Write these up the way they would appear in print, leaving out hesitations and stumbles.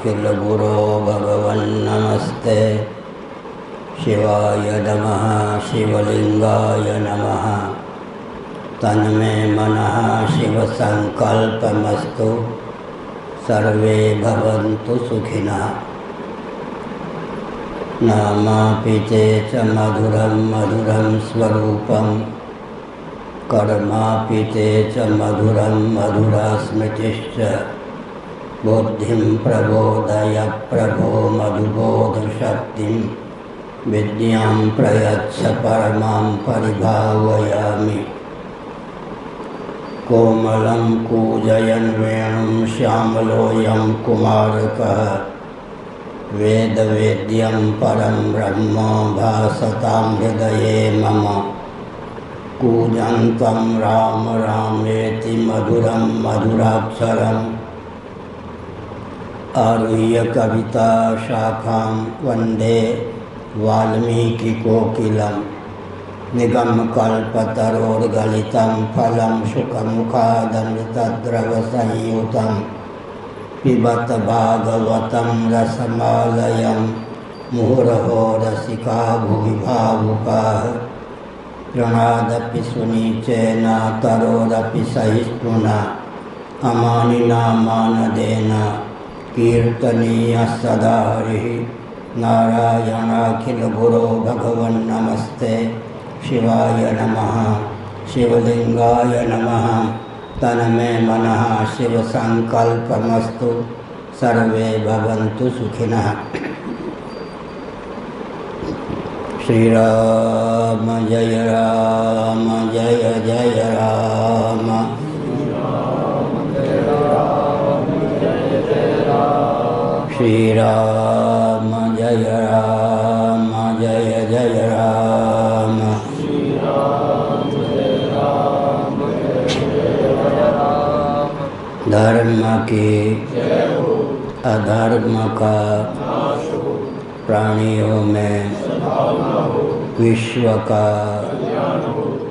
अखिल गुरो भगवन्नमस्ते शिवाय नमः शिवलिंगाय नमः। तन्मे मनः शिवसंकल्पमस्तु सर्वे भवन्तु सुखिनः। नामापिते च मधुरं मधुरं स्वरूपं कर्मापिते च मधुरं मधुरा स्मृतिश्च। बुद्धिं प्रबोधय प्रभो मधुबोधशक्तिं विद्यां प्रयच्छ परमां परिभावयामि। कोमलं कूजयन् वेणुं श्यामलोऽयं कुमारकः वेदवेद्यं परं ब्रह्म भासतां हृदये मम। कूजन्तं राम रामेति मधुरं मधुराक्षरम् आरुह्य कविता शाखां वन्दे वाल्मीकिकोकिलं। निगमकल्पतरोर्गलितं फलं शुकमुखादमृतद्रवसंयुतं पिबत भागवतं रसमालयं मुहुरहो रसिका भुवि भावुकाः। प्रणादपि सुनीचेन तरोरपि सहिष्णुना अमानिना मानदेन कीर्तनीयः सदा हरिः। नारायणाखिल गुरो भगवन्नमस्ते शिवाय नमः शिवलिंगाय नमः। तन्मे मनः शिवसंकल्पमस्तु सर्वे भवन्तु सुखिनः। श्रीराम जय जय राम। श्रीराम जय जय राम। धर्म की अधर्म का प्राणियों में विश्व का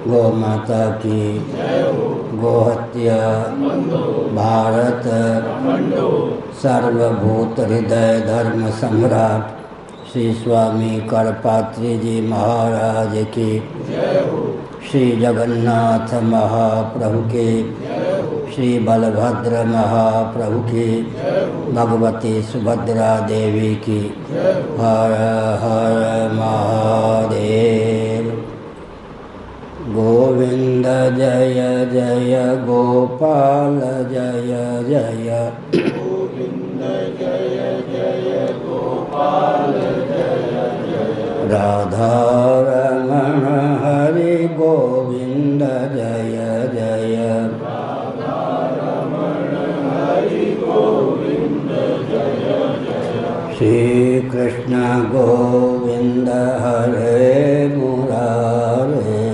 गौ माता की गोहत्या भारत सर्वभूत हृदय धर्म सम्राट श्री स्वामी करपात्री जी महाराज की, श्री जगन्नाथ महाप्रभु की, श्री बलभद्र महाप्रभु की, भगवती सुभद्रा देवी की। हर हर महादेव। गोविंद जय जय गोपाल जय जय। गोविंद जय जय गोपाल जय जय। राधा रमण हरि गोविंद जय जय। राधा रमण हरि गोविंद जय जय। श्री कृष्ण गोविंद हरे मुरारे।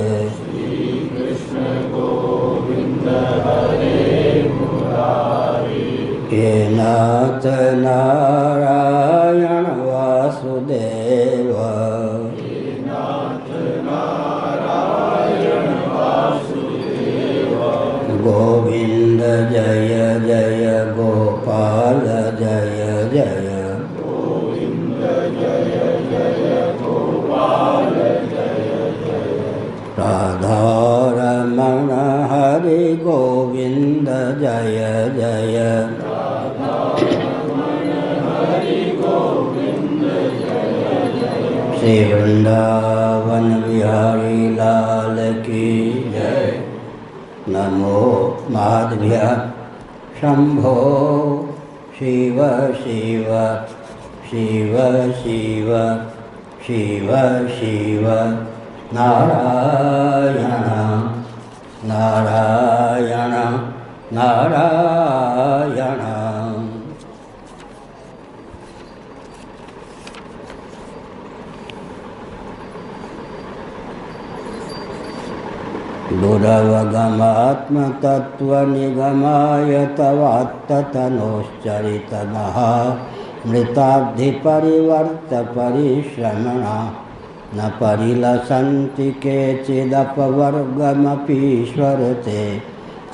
हे नाथ नारायण वासुदेव। गोविंद जय जय गोपाल जय जय। गोविंद जय जय गोपाल जय जय। राधा रमण हरि गोविंद जय जय। श्री वृंदावन बिहारी लाल की जय। नमो माधव्य शंभो शिव शिव शिव शिव शिव शिव नारायण नारायण नारायण। दुरवगमात्मतत्त्वनिगमाय तवात्ततनोश्चरितमहामृताब्धिपरिवर्तपरिश्रमणा न परिलसन्ति केचिदपवर्गमपीश्वरते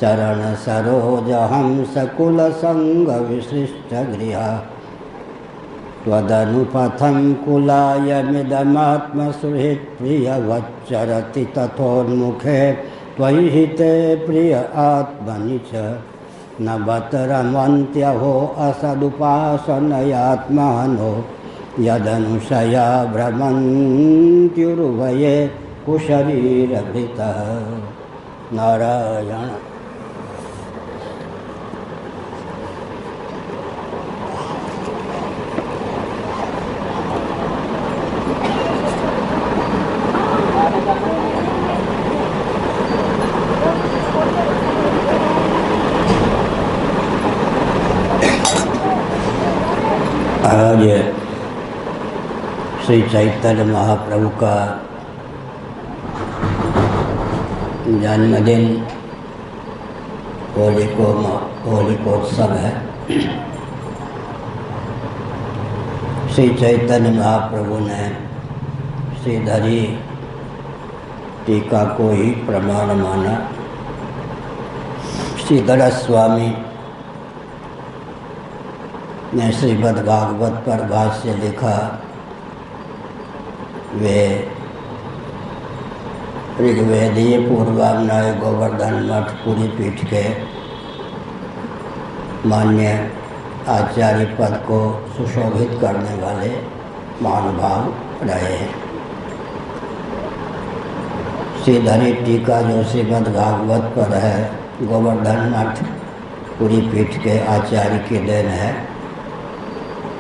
चरणसरोजहंसकुलसङ्गविशिष्टगृहा। त्वदनुपथं कुलायमिदमात्मसुहृत् प्रियवच्चरति तथोन्मुखे त्वयि हिते प्रिय आत्मनि च न बत रमन्त्यहो असदुपासनयात्मानो यदनुशया भ्रमन्त्युरुभये कुशरीरभृतः। नारायण। आज श्री चैतन्य महाप्रभु का जन्मदिन होलिकोत्सव है। श्री चैतन्य महाप्रभु ने श्रीधरी टीका को ही प्रमाण माना। श्रीधर स्वामी ने श्रीमद् भागवत पर भाष्य लिखा। वे ऋग्वेदीय पूर्वान्वय गोवर्धन मठ पुरी पीठ के मान्य आचार्य पद को सुशोभित करने वाले महानुभाव रहे हैं। श्रीधरी टीका जो श्रीमद् भागवत पर है, गोवर्धन मठ पुरी पीठ के आचार्य की देन है।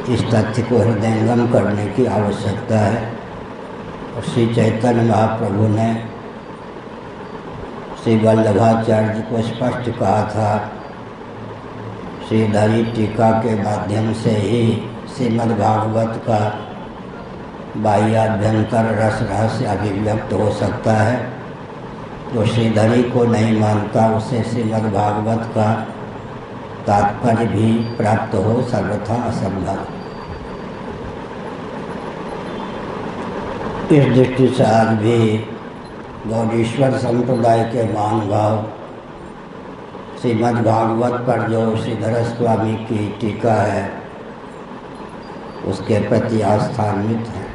इस तथ्य को हृदयंगम करने की आवश्यकता है। और श्री चैतन्य महाप्रभु ने श्री वल्लभाचार्य जी को स्पष्ट कहा था, श्रीधरी टीका के माध्यम से ही श्रीमद् भागवत का बाह्याभ्यंतर रस रहस्य अभिव्यक्त हो सकता है। जो श्रीधरी को नहीं मानता उसे श्रीमद् भागवत का तात्पर्य भी प्राप्त हो सर्वथा असंभव। इस दृष्टि से आज भी गौरीश्वर संप्रदाय के महानुभाव श्रीमद् भागवत पर जो श्रीधर स्वामी की टीका है उसके प्रति आस्थान्वित हैं।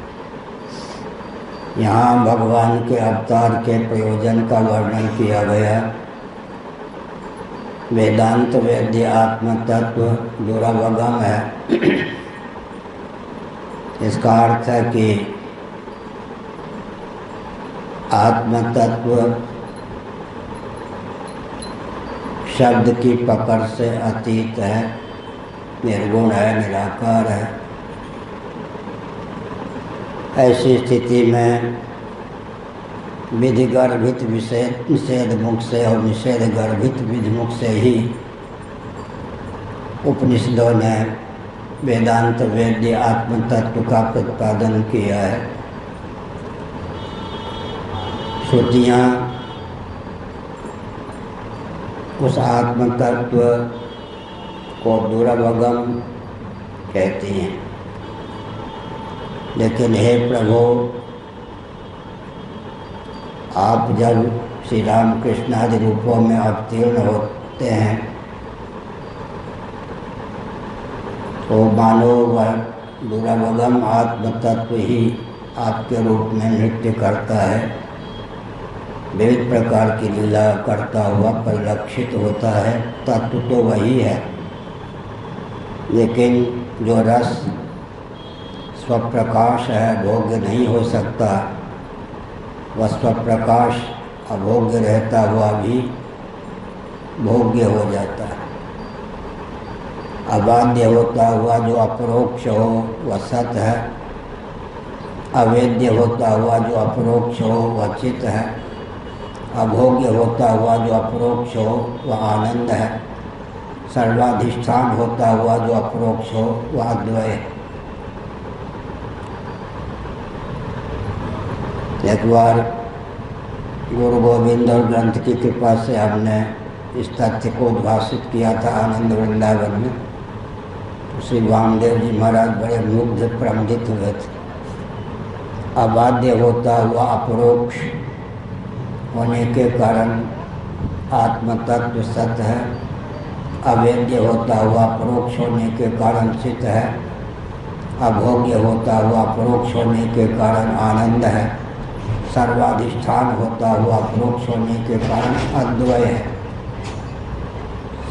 यहाँ भगवान के अवतार के प्रयोजन का वर्णन किया गया। वेदांत वेद्य आत्म तत्व दुरावगम है। इसका अर्थ है कि आत्म तत्व शब्द की पकड़ से अतीत है, निर्गुण है, निराकार है। ऐसी स्थिति में विधि गर्भित निषेध मुख से और निषेध गर्भित विधि मुख से ही उपनिषदों ने वेदांत वेद्य आत्म तत्व का प्रतिपादन किया है। श्रुतियाँ उस आत्म तत्व को दुरावगम कहती हैं। लेकिन हे प्रभु, आप जब श्री रामकृष्ण आदि रूपों में अवतीर्ण होते हैं तो मानो वह दुरावगम आत्म तत्व ही आपके रूप में नृत्य करता है, विविध प्रकार की लीला करता हुआ परिलक्षित होता है। तत्व तो वही है, लेकिन जो रस स्वप्रकाश है, भोग्य नहीं हो सकता। वह स्वप्रकाश अभोग्य रहता हुआ भी भोग्य हो जाता है। अबाध्य होता हुआ जो अपरोक्ष हो वह सत है, अवेद्य होता हुआ जो अपरोक्ष हो वह चित है, अभोग्य होता हुआ जो अपरोक्ष हो वह आनंद है, सर्वाधिष्ठान होता हुआ जो अपरोक्ष हो वह अद्वय है। एक बार गुरु गोविंद और ग्रंथ की कृपा से हमने इस तथ्य को उद्भाषित किया था आनंद वृंदावन में। श्री वामदेव जी महाराज बड़े मुग्ध प्रमुदित हुए थे। अबाध्य होता हुआ अपरोक्ष होने के कारण आत्म तत्व सत्य है, अवेद्य होता हुआ अपरोक्ष होने के कारण चित्त है, अभोग्य होता हुआ परोक्ष होने के कारण आनंद है, सर्वाधिष्ठान होता हुआ परोक्ष होने के कारण अद्वय है।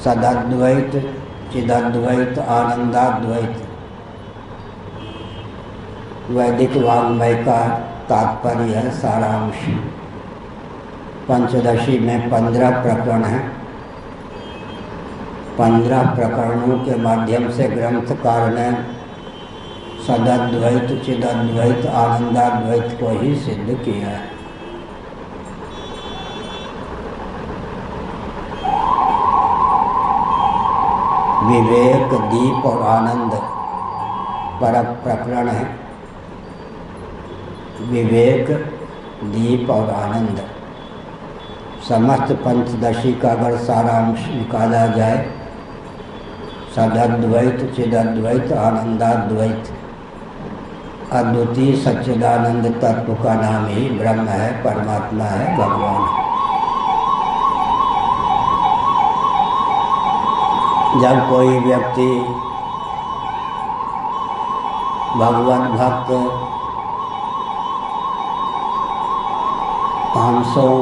सदद्वैत, चिदद्वैत, आनंदाद्वैत वैदिक वाङ्मय का तात्पर्य है, सारांश। पंचदशी में 15 प्रकरण हैं। 15 प्रकरणों के माध्यम से ग्रंथकार ने सदद्वैत, चिदद्वैत, आनंदाद्वैत को ही सिद्ध किया है। विवेक, दीप और आनंद परक प्रकरण है। विवेक, दीप और आनंद, समस्त पंचदशी का अगर सारांश निकाला जाए, सदद्वैत, चिदद्वैत, आनंदाद्वैत, अद्वितीय सच्चिदानंद तत्व का नाम ही ब्रह्म है, परमात्मा है, भगवान है। जब कोई व्यक्ति भगवत भक्त हंसों,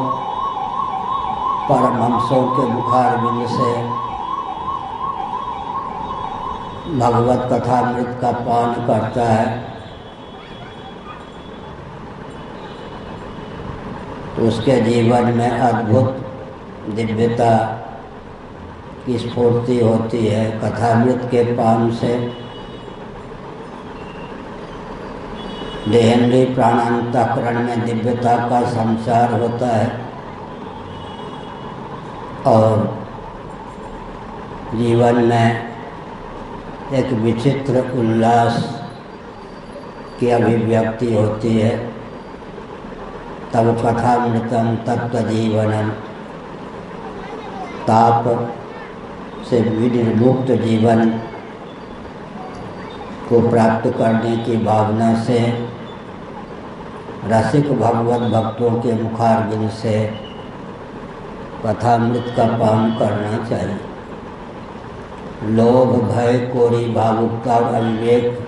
परमहंसों के मुखारविंद से भगवत कथामृत का पान करता है, तो उसके जीवन में अद्भुत दिव्यता की स्फूर्ति होती है। कथामृत के पान से देहेंद्रिय प्राणांतकरण में दिव्यता का संचार होता है और जीवन में एक विचित्र उल्लास की अभिव्यक्ति होती है। तब कथामृतम तप्त जीवनम, ताप से विनिर्मुक्त जीवन को प्राप्त करने की भावना से रसिक भगवत भक्तों के मुखारबिंद से कथामृत का पान करना चाहिए। लोभ, भय, कोरी, भावुकता और अविवेक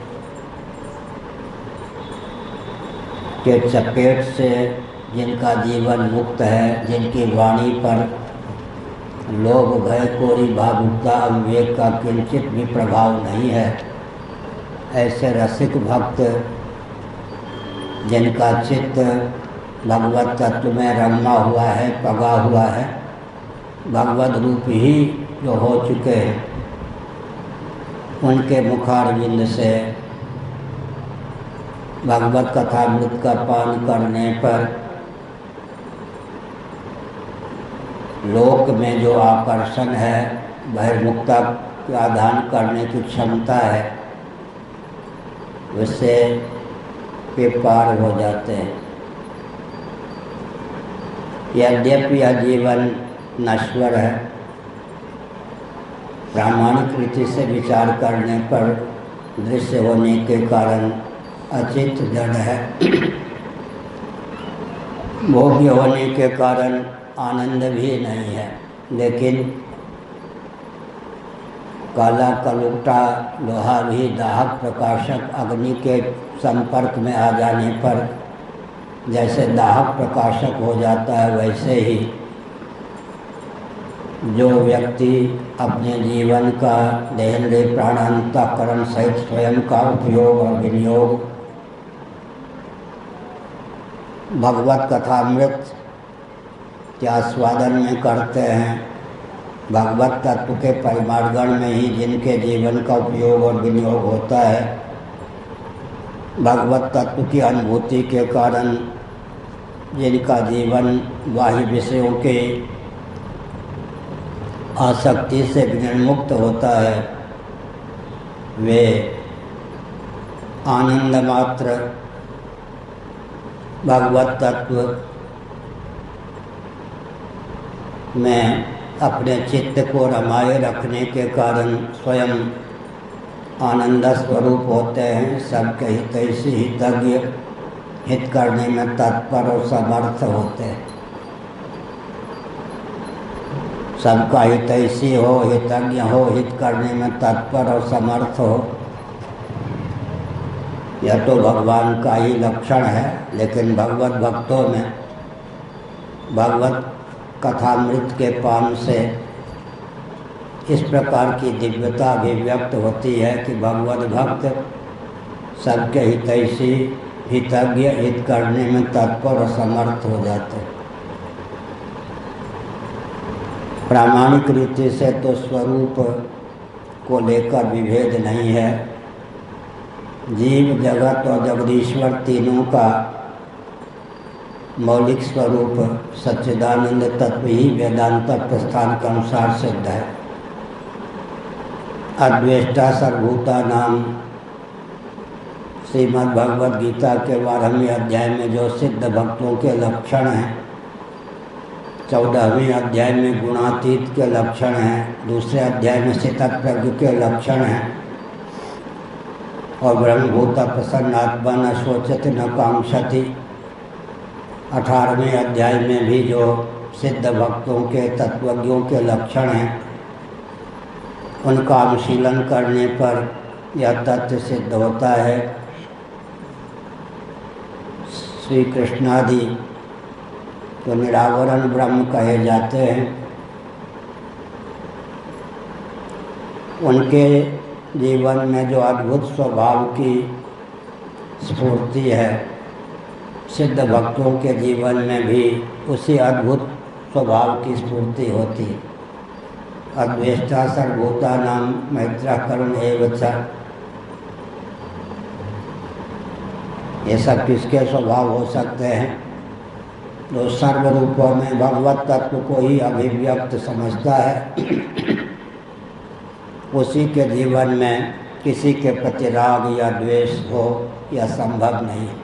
के चपेट से जिनका जीवन मुक्त है, जिनकी वाणी पर लोभ, भय, कोरी, भावुकता, अविवेक का किंचित भी प्रभाव नहीं है, ऐसे रसिक भक्त जिनका चित्त भगवत तत्व में रमा हुआ है, पगा हुआ है, भगवत रूप ही जो हो चुके हैं, उनके मुखारविंद से भगवत कथामृत का पान करने पर लोक में जो आकर्षण है, बहिर्मुखता का आधान करने की क्षमता है, उससे वे पार हो जाते हैं। यद्यपि यह जीवन नश्वर है, प्रामाणिक रीति से विचार करने पर दृश्य होने के कारण अचित जड़ है, भोग्य होने के कारण आनंद भी नहीं है, लेकिन काला कलुटा लोहा भी दाहक प्रकाशक अग्नि के संपर्क में आ जाने पर जैसे दाहक प्रकाशक हो जाता है, वैसे ही जो व्यक्ति अपने जीवन का देहेंद्रिय प्राणांतकरण सहित स्वयं का उपयोग और विनियोग भगवत कथामृत के आस्वादन में करते हैं, भगवत तत्व के परिमार्गण में ही जिनके जीवन का उपयोग और विनियोग होता है, भगवत तत्व की अनुभूति के कारण जिनका जीवन बाह्य विषयों के आसक्ति से विनिर्मुक्त होता है, वे आनंद मात्र भगवत तत्व में अपने चित्त को रमाए रखने के कारण स्वयं आनंद स्वरूप होते हैं। सबके हितैषी, हितज्ञ, हित करने में तत्पर और समर्थ होते हैं। सबका हितैषी हो, हितज्ञ हो, हित करने में तत्पर और समर्थ हो, यह तो भगवान का ही लक्षण है, लेकिन भगवत भक्तों में भगवत कथामृत के पान से इस प्रकार की दिव्यता अभिव्यक्त होती है कि भगवत भक्त सबके हितैषी, हितज्ञ, हित करने में तत्पर और समर्थ हो जाते हैं। प्रामाणिक रीति से तो स्वरूप को लेकर विभेद नहीं है। जीव, जगत और जगदीश्वर तीनों का मौलिक स्वरूप सच्चिदानंद तत्व ही वेदांत प्रस्थान के अनुसार सिद्ध है। अद्वेष्टा सर्वभूता नाम श्रीमद् भगवद गीता के 12वें अध्याय में जो सिद्ध भक्तों के लक्षण हैं, 14वें अध्याय में गुणातीत के लक्षण हैं, दूसरे अध्याय में स्थितप्रज्ञ के लक्षण हैं, और ब्रह्मभूत प्रसन्नात्मा न शोचति न कांक्षति 18वें अध्याय में भी जो सिद्ध भक्तों के, तत्वज्ञों के लक्षण हैं, उनका अनुशीलन करने पर यह तथ्य सिद्ध होता है। श्री कृष्णादि तो निरावरण ब्रह्म कहे जाते हैं, उनके जीवन में जो अद्भुत स्वभाव की स्फूर्ति है, सिद्ध भक्तों के जीवन में भी उसी अद्भुत स्वभाव की स्फूर्ति होती है। अद्वेष्टा सर्वभूता नाम मैत्र करुण एव च, ये सब किसके स्वभाव हो सकते हैं? जो सर्व रूपों में भगवत तत्व को ही अभिव्यक्त समझता है, उसी के जीवन में किसी के प्रति राग या द्वेष हो यह संभव नहीं है।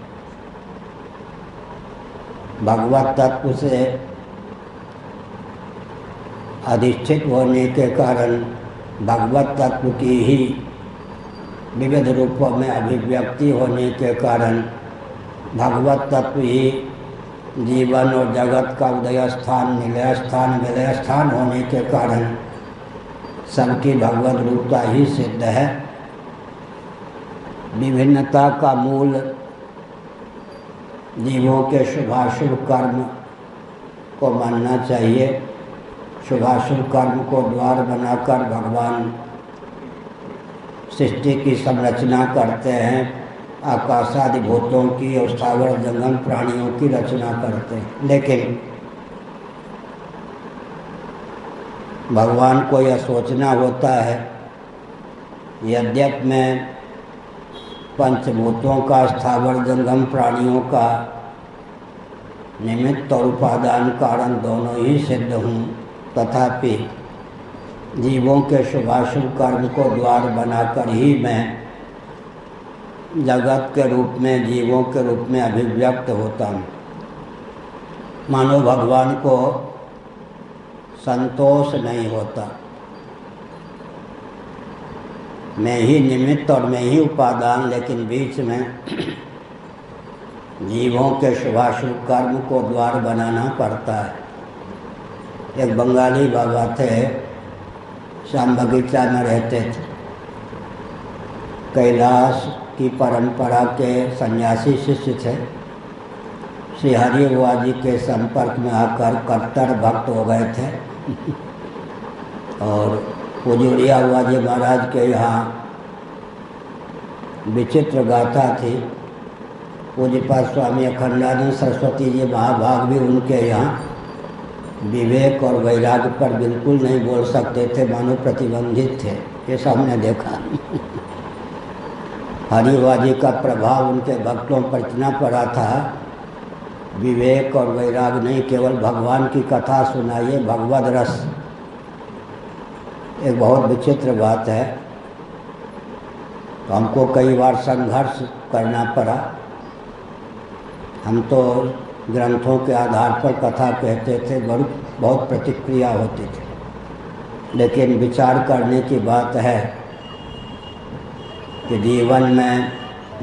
भगवत तत्व से अधिष्ठित होने के कारण, भगवत तत्व की ही विविध रूपों में अभिव्यक्ति होने के कारण, भगवत तत्व ही जीवन और जगत का उदय स्थान, निलय स्थान, विलय स्थान होने के कारण सबकी भगवत रूपता ही सिद्ध है। विभिन्नता का मूल जीवों के शुभाशुभ कर्म को मानना चाहिए। शुभाशुभ कर्म को द्वार बनाकर भगवान सृष्टि की संरचना करते हैं, आकाशादि भूतों की और स्थावर जंगम प्राणियों की रचना करते हैं। लेकिन भगवान को यह सोचना होता है, यद्यपि मैं पंचभूतों का, स्थावर जंगम प्राणियों का निमित्त और उपादान कारण दोनों ही सिद्ध हूँ, तथापि जीवों के शुभाशुभ कर्म को द्वार बनाकर ही मैं जगत के रूप में, जीवों के रूप में अभिव्यक्त होता हूँ। मानो भगवान को संतोष नहीं होता, मैं ही निमित्त और मैं ही उपादान, लेकिन बीच में जीवों के शुभाशुभ कर्म को द्वार बनाना पड़ता है। एक बंगाली बाबा थे, श्याम बगीचा में रहते थे। कैलाश की परंपरा के सन्यासी शिष्य थे। श्री हरि बुआ जी के संपर्क में आकर कट्टर भक्त हो गए थे और पूज्य बुआ जी महाराज के यहाँ विचित्र गाथा थी। पूज्यपाद स्वामी अखंडानंद सरस्वती जी महाभाग भी उनके यहाँ विवेक और वैराग्य पर बिल्कुल नहीं बोल सकते थे, मानो प्रतिबंधित थे। ये सब हमने देखा। हरिवाजी का प्रभाव उनके भक्तों पर इतना पड़ा था, विवेक और वैराग्य नहीं, केवल भगवान की कथा सुनाइए, भगवद रस। एक बहुत विचित्र बात है, तो हमको कई बार संघर्ष करना पड़ा। हम तो ग्रंथों के आधार पर कथा कहते थे, बहुत प्रतिक्रिया होती थी, लेकिन विचार करने की बात है कि जीवन में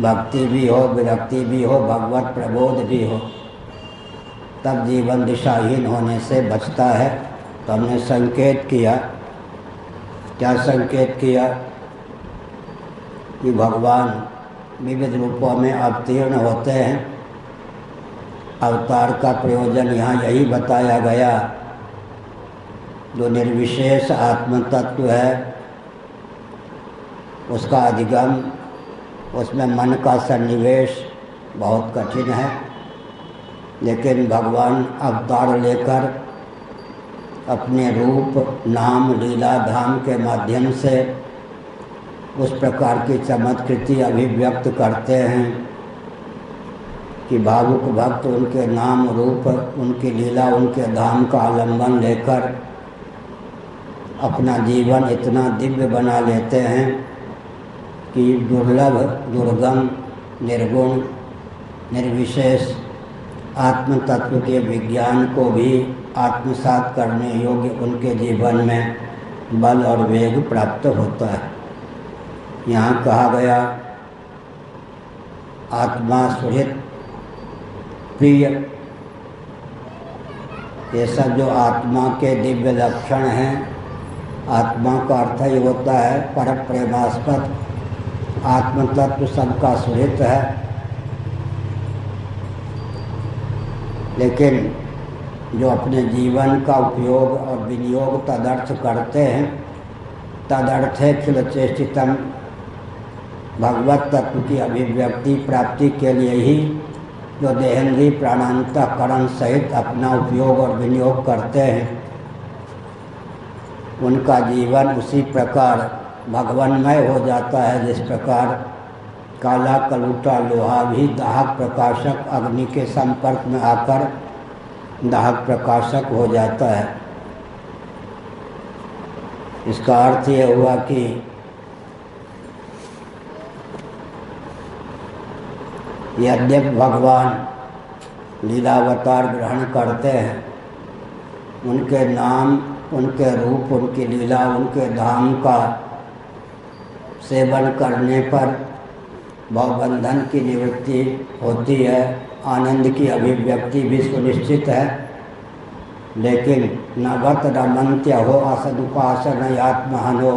भक्ति भी हो, विरक्ति भी हो, भगवत प्रबोध भी हो, तब जीवन दिशाहीन होने से बचता है। तो हमने संकेत किया, क्या संकेत किया कि भगवान विविध रूपों में अवतीर्ण होते हैं। अवतार का प्रयोजन यहाँ यही बताया गया, जो निर्विशेष आत्म तत्व है उसका अधिगम, उसमें मन का सन्निवेश बहुत कठिन है, लेकिन भगवान अवतार लेकर अपने रूप, नाम, लीला, धाम के माध्यम से उस प्रकार की चमत्कृति अभिव्यक्त करते हैं कि भावुक भक्त उनके नाम, रूप, उनकी लीला, उनके धाम का आलंबन लेकर अपना जीवन इतना दिव्य बना लेते हैं कि दुर्लभ, दुर्गम, निर्गुण, निर्विशेष आत्म तत्व के विज्ञान को भी आत्मसात करने योग्य उनके जीवन में बल और वेग प्राप्त होता है। यहाँ कहा गया आत्मा सुहृद प्रिय, ये सब जो आत्मा के दिव्य लक्षण हैं। आत्मा का अर्थ ही होता है पर प्रेमास्पद, आत्म तत्व सबका सुहृद है। लेकिन जो अपने जीवन का उपयोग और विनियोग तदर्थ करते हैं, तदर्थे खिल चेष्टितम, भगवत तत्व की अभिव्यक्ति प्राप्ति के लिए ही जो देहेंद्रीय प्राणांतकरण सहित अपना उपयोग और विनियोग करते हैं, उनका जीवन उसी प्रकार भगवानमय हो जाता है जिस प्रकार काला कलूटा लोहा भी दाहक प्रकाशक अग्नि के संपर्क में आकर दाहक प्रकाशक हो जाता है। इसका अर्थ ये हुआ कि यद्यपि भगवान लीलावतार ग्रहण करते हैं, उनके नाम, उनके रूप, उनकी लीला, उनके धाम का सेवन करने पर भवबंधन की निवृत्ति होती है, आनंद की अभिव्यक्ति भी सुनिश्चित है। लेकिन नगत रमंत्य हो असदुपासन आत्महनो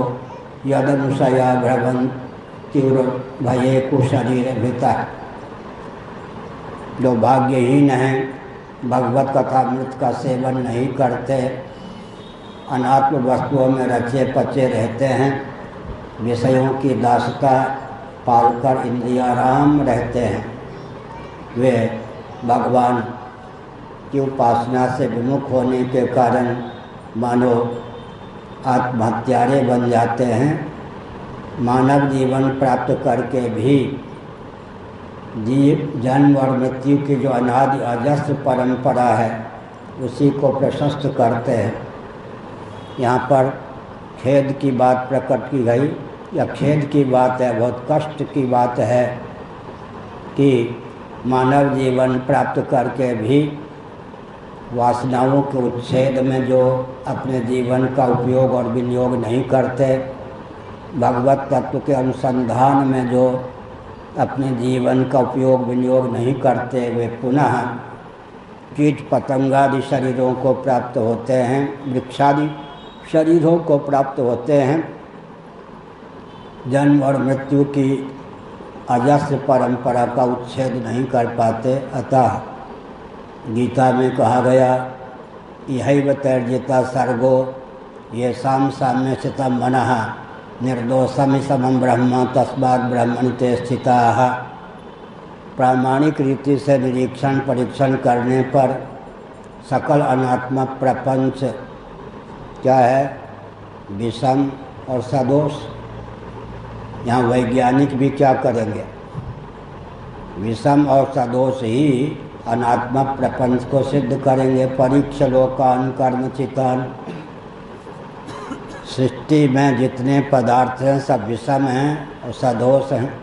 यदनुशया भ्रमण तीव्र भये कुशरीर भीतर, जो भाग्यहीन हैं, भगवत कथामृत का सेवन नहीं करते, अनात्म वस्तुओं में रचे पचे रहते हैं, विषयों की दासता पालकर इंद्रियाराम रहते हैं, वे भगवान की उपासना से विमुख होने के कारण मानो आत्महत्यारे बन जाते हैं। मानव जीवन प्राप्त करके भी जन्म और मृत्यु की जो अनादि अजस्र परंपरा है उसी को प्रशस्त करते हैं। यहाँ पर खेद की बात प्रकट की गई, या खेद की बात है, बहुत कष्ट की बात है कि मानव जीवन प्राप्त करके भी वासनाओं के उच्छेद में जो अपने जीवन का उपयोग और विनियोग नहीं करते, भगवत तत्व के अनुसंधान में जो अपने जीवन का उपयोग विनियोग नहीं करते, वे पुनः कीट पतंगादि शरीरों को प्राप्त होते हैं, वृक्षादि शरीरों को प्राप्त होते हैं, जन्म और मृत्यु की अजस्र परंपरा का उच्छेद नहीं कर पाते। अतः गीता में कहा गया, यहैव तैर्जिता सर्गो ये साम साम्य स्थितम मनः निर्दोषम समम ब्रह्म तस्मात् ब्रह्मणि ते स्थिताः। प्रामाणिक रीति से निरीक्षण परीक्षण करने पर सकल अनात्म प्रपंच क्या है, विषम और सदोष। यहाँ वैज्ञानिक भी क्या करेंगे, विषम और सदोष ही अनात्म प्रपंच को सिद्ध करेंगे। परीक्ष लोकान कर्मचितान, सृष्टि में जितने पदार्थ हैं सब विषम हैं और सदोष हैं।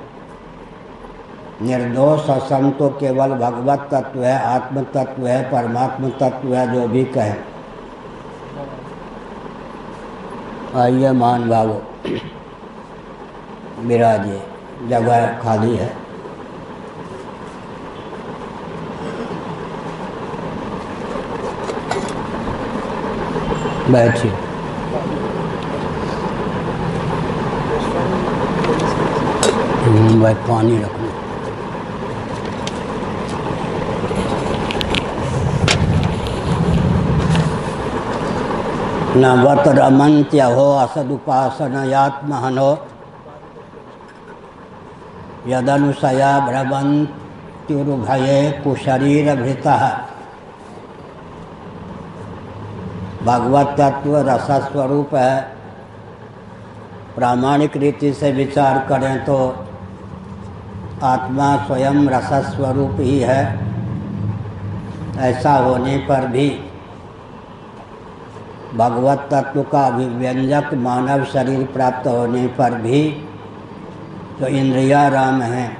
निर्दोष और सम तो केवल भगवत तत्व है, आत्म तत्व है, परमात्म तत्व है, जो भी कहें। आइए मान भावो विराजिए, जगह खाली है। बैठिए। भाई पानी रखना। न वत रमन्त्यहो असदुपासनयात्महनो यदनुसया भ्रमन्त्युरुभये कुशरीरभृतः। भगवत तत्व रसस्वरूप है। प्रामाणिक रीति से विचार करें तो आत्मा स्वयं रसस्वरूप ही है। ऐसा होने पर भी भगवत तत्व का अभिव्यंजक मानव शरीर प्राप्त होने पर भी जो इंद्रियाराम हैं,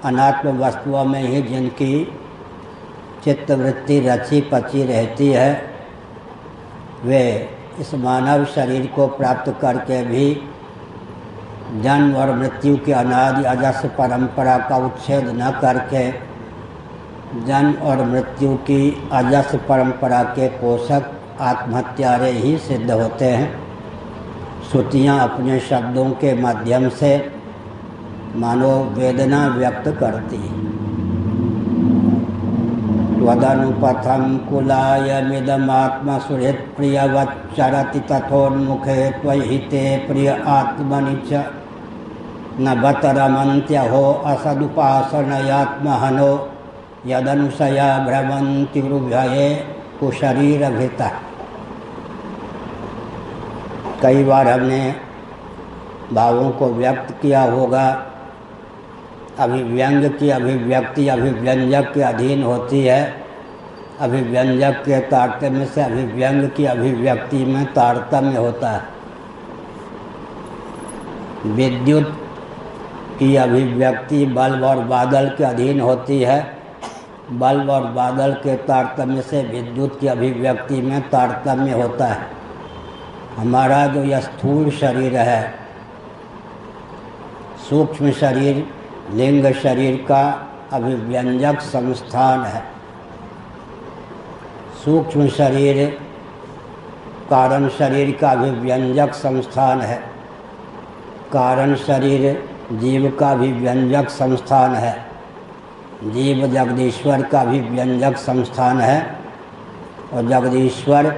अनात्म वस्तुओं में ही जिनकी चित्तवृत्ति रची पची रहती है, वे इस मानव शरीर को प्राप्त करके भी जन्म और मृत्यु की अनादि अजस्र परंपरा का उच्छेद न करके जन्म और मृत्यु की अजस्र परंपरा के पोषक आत्महत्यारे ही सिद्ध होते हैं। श्रुतियाँ अपने शब्दों के माध्यम से मानो वेदना व्यक्त करती हैं। त्वदनुपथं कुलायमिदमात्मसुहृत् प्रियवच्चरति तथोन्मुखे त्वहिते प्रिय आत्मनि च न बत रमन्त्यहो असदुपासनयात्महनो यदनुसया भ्रमन्त्युरुभये कुशरीरभृतः। कई बार हमने भावों को व्यक्त किया होगा। अभिव्यंग की अभिव्यक्ति अभिव्यंजक के अधीन होती है। अभिव्यंजक के तारतम्य से अभिव्यंग की अभिव्यक्ति में तारतम्य होता है। विद्युत की अभिव्यक्ति बल्ब और बादल के अधीन होती है। बल्ब और बादल के तारतम्य से विद्युत की अभिव्यक्ति में तारतम्य होता है। हमारा जो यह स्थूल शरीर है, सूक्ष्म शरीर लिंग शरीर का अभिव्यंजक संस्थान है। सूक्ष्म शरीर कारण शरीर का अभिव्यंजक संस्थान है। कारण शरीर जीव का अभिव्यंजक संस्थान है। जीव जगदीश्वर का अभिव्यंजक संस्थान है और जगदीश्वर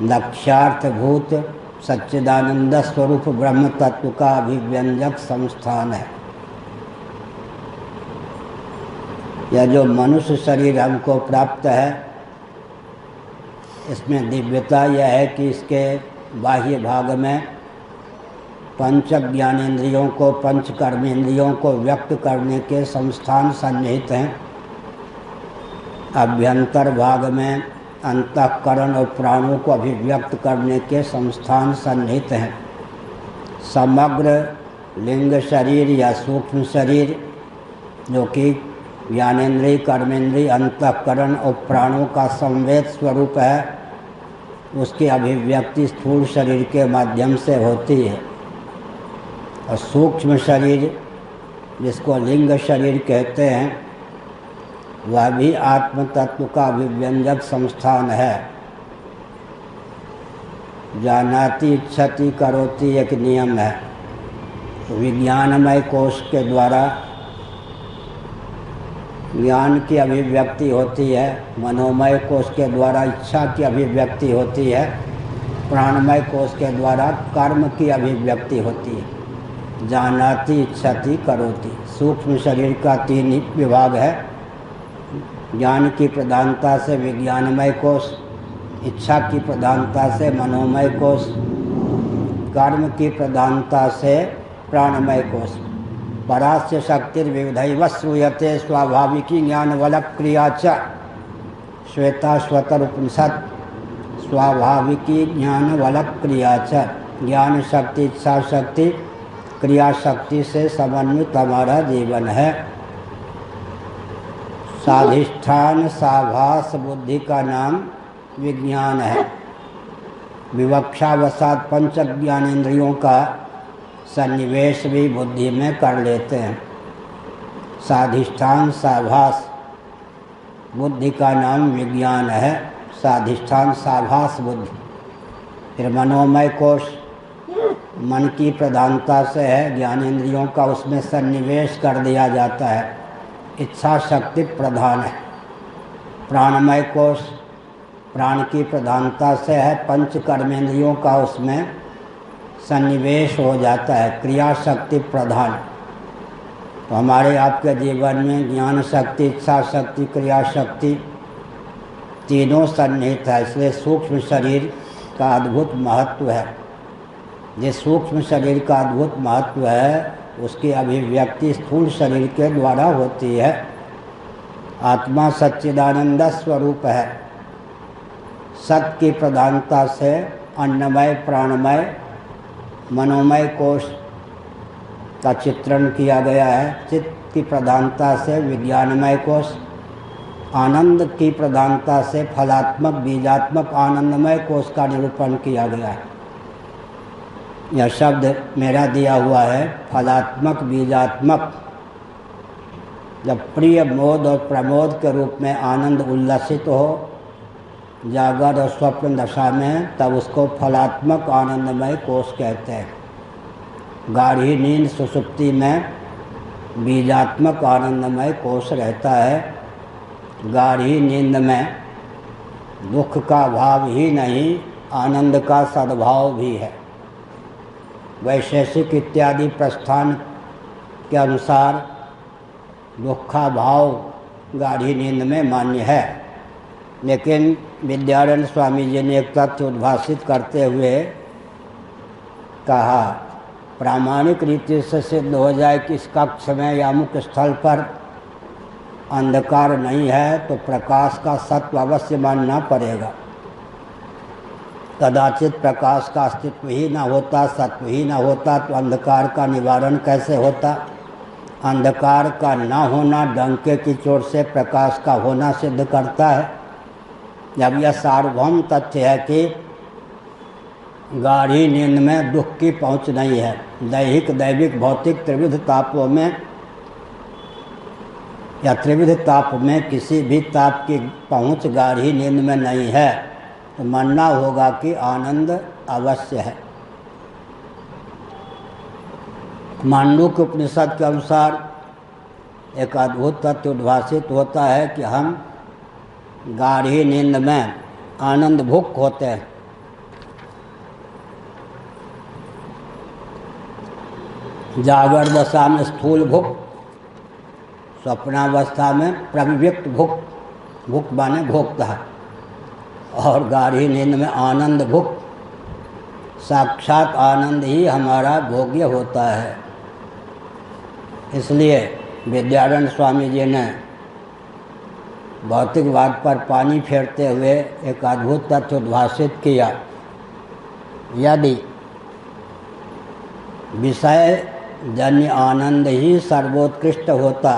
लक्ष्यार्थभूत सच्चिदानंद स्वरूप ब्रह्म तत्व का अभिव्यंजक संस्थान है। यह जो मनुष्य शरीर हमको प्राप्त है, इसमें दिव्यता यह है कि इसके बाह्य भाग में पंच ज्ञानेंद्रियों को, पंच कर्मेंद्रियों को व्यक्त करने के संस्थान सन्निहित हैं। अभ्यंतर भाग में अंतःकरण और प्राणों को अभिव्यक्त करने के संस्थान सन्निहित हैं। समग्र लिंग शरीर या सूक्ष्म शरीर जो कि ज्ञानेंद्रिय, कर्मेंद्रिय, अंतःकरण और प्राणों का संवेद स्वरूप है, उसकी अभिव्यक्ति स्थूल शरीर के माध्यम से होती है। और सूक्ष्म शरीर जिसको लिंग शरीर कहते हैं, वह भी आत्म तत्व का अभिव्यंजक संस्थान है। जानाति इच्छति करोति एक नियम है। विज्ञानमय कोश के द्वारा ज्ञान की अभिव्यक्ति होती है। मनोमय कोश के द्वारा इच्छा की अभिव्यक्ति होती है। प्राणमय कोश के द्वारा कर्म की अभिव्यक्ति होती है। जानाति इच्छति करोति। सूक्ष्म शरीर का 3 विभाग है। ज्ञान की प्रधानता से विज्ञानमय कोश, इच्छा की प्रधानता से मनोमय कोश, कर्म की प्रधानता से प्राणमय कोश। परास्य शक्तिर्विविधैव श्रूयते स्वाभाविकी ज्ञानवलक क्रिया च। श्वेताश्वतर उपनिषद। स्वाभाविकी ज्ञानवलक क्रिया च। ज्ञान शक्ति, इच्छा शक्ति, क्रिया शक्ति से समन्वित हमारा जीवन है। साधिष्ठान साभास बुद्धि का नाम विज्ञान है। विवक्षावसात पंच ज्ञानेंद्रियों का सन्निवेश भी बुद्धि में कर लेते हैं। साधिष्ठान साभास बुद्धि का नाम विज्ञान है। साधिष्ठान साभास बुद्धि। फिर मनोमय कोश, मन की प्रधानता से है, ज्ञानेंद्रियों का उसमें सन्निवेश कर दिया जाता है। इच्छा शक्ति प्रधान है। प्राणमय कोश प्राण की प्रधानता से है, पंच कर्मेंद्रियों का उसमें सन्निवेश हो जाता है। क्रिया शक्ति प्रधान। तो हमारे आपके जीवन में ज्ञान शक्ति, इच्छा शक्ति, क्रिया शक्ति तीनों सन्निहित है। इसलिए सूक्ष्म शरीर का अद्भुत महत्व है। जिस सूक्ष्म शरीर का अद्भुत महत्व है उसकी अभिव्यक्ति स्थूल शरीर के द्वारा होती है। आत्मा सच्चिदानंद स्वरूप है। सत की प्रधानता से अन्नमय, प्राणमय, मनोमय कोश का चित्रण किया गया है। चित्त की प्रधानता से विज्ञानमय कोश, आनंद की प्रधानता से फलात्मक, बीजात्मक, आनंदमय कोश का निरूपण किया गया है। यह शब्द मेरा दिया हुआ है, फलात्मक, बीजात्मक। जब प्रिय, मोद और प्रमोद के रूप में आनंद उल्लसित हो जागर और स्वप्न दशा में, तब उसको फलात्मक आनंदमय कोश कहते हैं। गाढ़ी नींद सुषुप्ति में बीजात्मक आनंदमय कोश रहता है। गाढ़ी नींद में दुख का भाव ही नहीं, आनंद का सद्भाव भी है। वैशेषिक इत्यादि प्रस्थान के अनुसार दुख का भाव गाढ़ी नींद में मान्य है, लेकिन विद्यारण्य स्वामी जी ने एक तथ्य उद्भासित करते हुए कहा, प्रामाणिक रीति से सिद्ध हो जाए कि इस कक्ष में या मुख्य स्थल पर अंधकार नहीं है तो प्रकाश का सत्व अवश्य मानना पड़ेगा। कदाचित प्रकाश का अस्तित्व ही न होता, सत्व ही न होता तो अंधकार का निवारण कैसे होता। अंधकार का न होना डंके की चोट से प्रकाश का होना सिद्ध करता है। जब यह सार्वभौम तथ्य है कि गाढ़ी नींद में दुख की पहुंच नहीं है, दैहिक, दैविक, भौतिक त्रिविध तापों में या त्रिविध ताप में किसी भी ताप की पहुंच गाढ़ी नींद में नहीं है, तो मानना होगा कि आनंद अवश्य है। मांडूक्य उपनिषद के अनुसार एक अद्भुत तथ्य उद्भासित होता है कि हम गाढ़ी नींद में आनंद भुक होते हैं। जागर दशा में स्थूल भुक, स्वप्नावस्था में प्रविव्यक्त भुक, भुक माने भोक्ता है, और गाढ़ी नींद में आनंद भुक, साक्षात आनंद ही हमारा भोग्य होता है। इसलिए विद्यारण्य स्वामी जी ने भौतिकवाद पर पानी फेरते हुए एक अद्भुत तथ्य उद्भासित किया। यदि विषय जन्य आनंद ही सर्वोत्कृष्ट होता,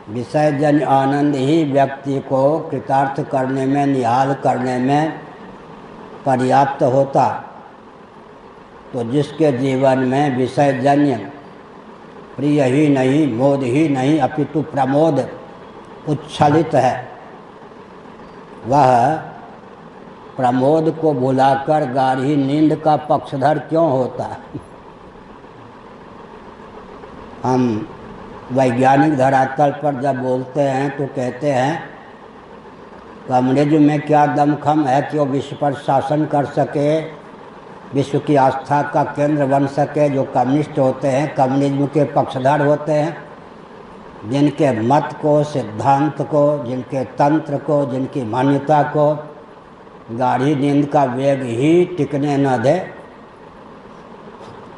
विषय जन्य आनंद ही व्यक्ति को कृतार्थ करने में, निहाल करने में पर्याप्त होता, तो जिसके जीवन में विषय जन्य प्रिय ही नहीं, मोद ही नहीं, अपितु प्रमोद उच्छलित है, वह प्रमोद को भुलाकर गाढ़ी नींद का पक्षधर क्यों होता है। हम वैज्ञानिक धरातल पर जब बोलते हैं तो कहते हैं कम्युनिज्म में क्या दमखम है कि वो विश्व पर शासन कर सके, विश्व की आस्था का केंद्र बन सके। जो कम्युनिस्ट होते हैं कम्युनिज्म के पक्षधर होते हैं, जिनके मत को, सिद्धांत को, जिनके तंत्र को, जिनकी मान्यता को गाढ़ी नींद का वेग ही टिकने न दे,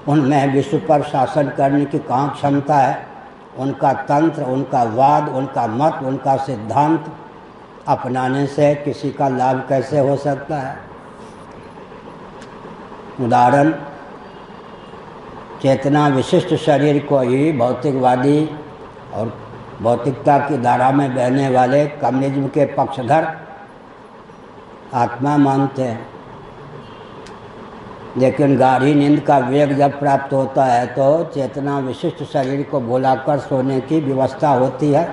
उनमें विश्व पर शासन करने की कहाँ क्षमता है। उनका तंत्र, उनका वाद, उनका मत, उनका सिद्धांत अपनाने से किसी का लाभ कैसे हो सकता है। उदाहरण, चेतना विशिष्ट शरीर को ही भौतिकवादी और भौतिकता की धारा में बहने वाले कम्युनिज्म के पक्षधर आत्मा मानते हैं, लेकिन गाढ़ी नींद का वेग जब प्राप्त होता है तो चेतना विशिष्ट शरीर को भुलाकर सोने की व्यवस्था होती है,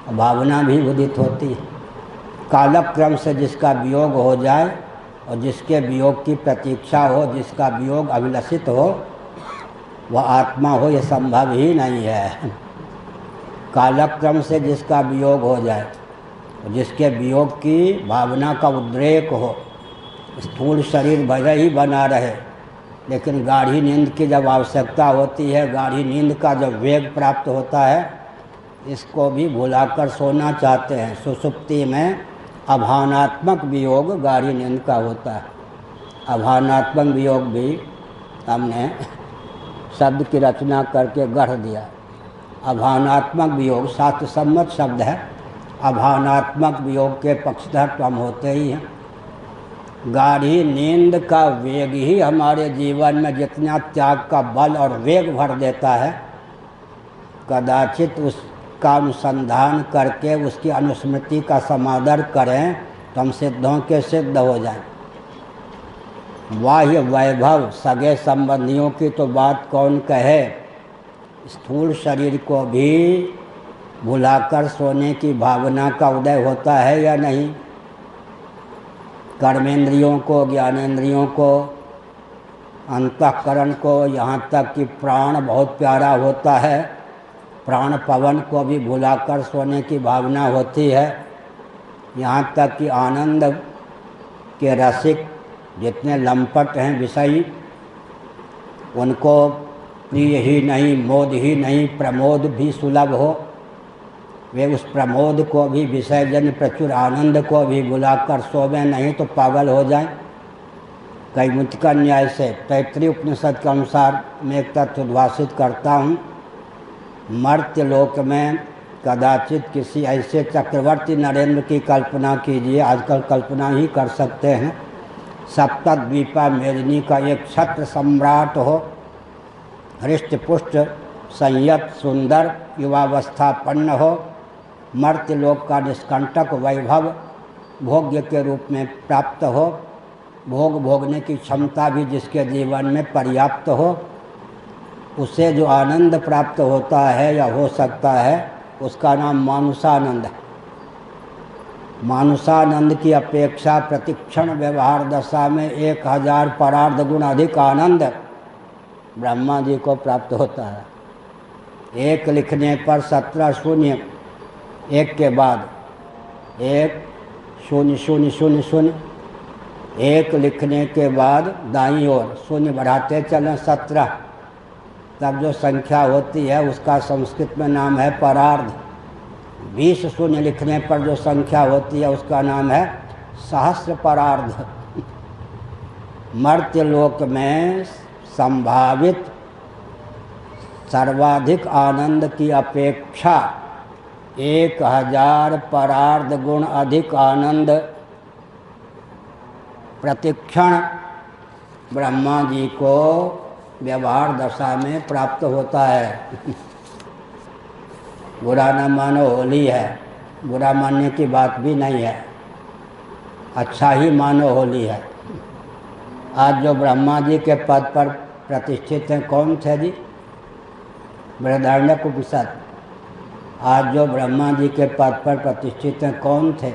भावना भी उदित होती है। कालक्रम से जिसका वियोग हो जाए और जिसके वियोग की प्रतीक्षा हो, जिसका वियोग अभिलषित हो, वह आत्मा हो ये संभव ही नहीं है। कालक्रम से जिसका वियोग हो जाए, जिसके वियोग की भावना का उद्रेक हो, स्थूल शरीर भले ही बना रहे, लेकिन गाढ़ी नींद की जब आवश्यकता होती है, गाढ़ी नींद का जब वेग प्राप्त होता है, इसको भी भुलाकर सोना चाहते हैं। सुषुप्ति में अभानात्मक वियोग गाढ़ी नींद का होता है। अभानात्मक वियोग भी हमने शब्द की रचना करके गढ़ दिया। अभानात्मक वियोग शास्त्र सम्मत शब्द है। अभानात्मक वियोग के पक्षधर तो हम होते ही हैं। गाढ़ी नींद का वेग ही हमारे जीवन में जितना त्याग का बल और वेग भर देता है, कदाचित उसका अनुसंधान करके उसकी अनुस्मृति का समादर करें तो हम सिद्धों के सिद्ध हो जाएं। बाह्य वैभव सगे संबंधियों की तो बात कौन कहे, स्थूल शरीर को भी भुलाकर सोने की भावना का उदय होता है या नहीं। कर्मेंद्रियों को, ज्ञानेंद्रियों को, अंतःकरण को, यहाँ तक कि प्राण बहुत प्यारा होता है, प्राण पवन को भी भुलाकर सोने की भावना होती है। यहाँ तक कि आनंद के रसिक जितने लंपट हैं विषयी, उनको प्रिय ही नहीं, मोद ही नहीं, प्रमोद भी सुलभ हो, वे उस प्रमोद को भी, विषयजन्य प्रचुर आनंद को भी भुलाकर सोवे नहीं तो पागल हो जाएं। कैमुतिका न्याय से तैत्तरीय उपनिषद के अनुसार मैं एक तथ्य उद्भाषित करता हूँ। मर्त्य लोक में कदाचित किसी ऐसे चक्रवर्ती नरेंद्र की कल्पना कीजिए, आजकल कल्पना ही कर सकते हैं, सप्तद्वीपा मेदिनी का एक छत्र सम्राट हो, हृष्ट पुष्ट संयत सुंदर युवावस्थापन्न हो, मर्त्य लोक का निष्कंटक वैभव भोग्य के रूप में प्राप्त हो, भोग भोगने की क्षमता भी जिसके जीवन में पर्याप्त हो, उसे जो आनंद प्राप्त होता है या हो सकता है, उसका नाम मानुषानंद है। मानुषानंद की अपेक्षा प्रतिक्षण व्यवहार दशा में 1000 परार्ध गुण अधिक आनंद ब्रह्मा जी को प्राप्त होता है। एक लिखने पर 17 शून्य, एक के बाद 1 0 0 0 0, एक लिखने के बाद दाईं ओर शून्य बढ़ाते चलें 17, तब जो संख्या होती है उसका संस्कृत में नाम है परार्ध। 20 शून्य लिखने पर जो संख्या होती है उसका नाम है सहस्र परार्ध। मर्त्य लोक में संभावित सर्वाधिक आनंद की अपेक्षा 1000 परार्ध गुण अधिक आनंद प्रतिक्षण ब्रह्मा जी को व्यवहार दशा में प्राप्त होता है। बुरा न मानो, होली है, बुरा मानने की बात भी नहीं है, अच्छा ही मानो होली है। आज जो ब्रह्मा जी के पद पर प्रतिष्ठित हैं कौन थे जी? बृहदारण्यक उपनिषद। आज जो ब्रह्मा जी के पद पर प्रतिष्ठित हैं कौन थे?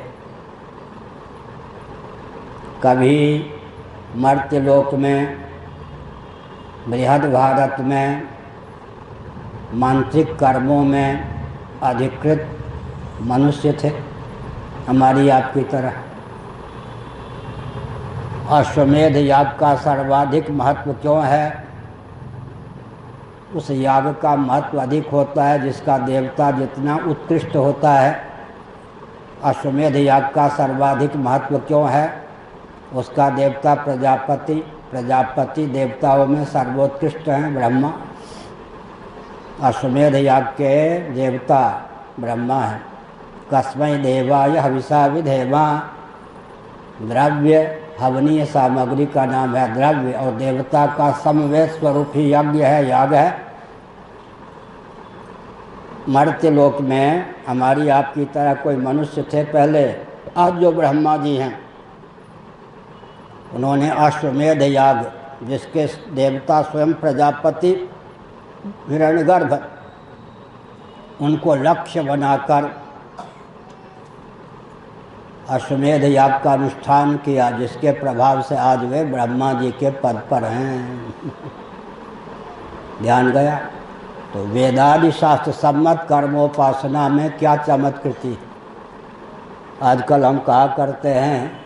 कभी मर्त्य लोक में, बृहद भारत में, मांत्रिक कर्मों में अधिकृत मनुष्य थे, हमारी आपकी तरह। अश्वमेध याग का सर्वाधिक महत्व क्यों है? उस याग का महत्व अधिक होता है जिसका देवता जितना उत्कृष्ट होता है। अश्वमेध याग का सर्वाधिक महत्व क्यों है? उसका देवता प्रजापति, प्रजापति देवताओं में सर्वोत्कृष्ट हैं ब्रह्मा। अश्वमेध याग के देवता ब्रह्मा हैं। कस्मै देवाय हविषा विधेमा, द्रव्य हवनीय सामग्री का नाम है द्रव्य, और देवता का समवेत स्वरूप ही यज्ञ है, याग है। मर्त्य लोक में हमारी आपकी तरह कोई मनुष्य थे पहले। आज जो ब्रह्मा जी हैं उन्होंने अश्वमेध याग, जिसके देवता स्वयं प्रजापति हिरण्यगर्भ, उनको लक्ष्य बनाकर अश्वमेध याग का अनुष्ठान किया, जिसके प्रभाव से आज वे ब्रह्मा जी के पद पर हैं। ध्यान गया। तो वेदादि शास्त्र सम्मत कर्मोपासना में क्या चमत्कृति। आजकल हम कहा करते हैं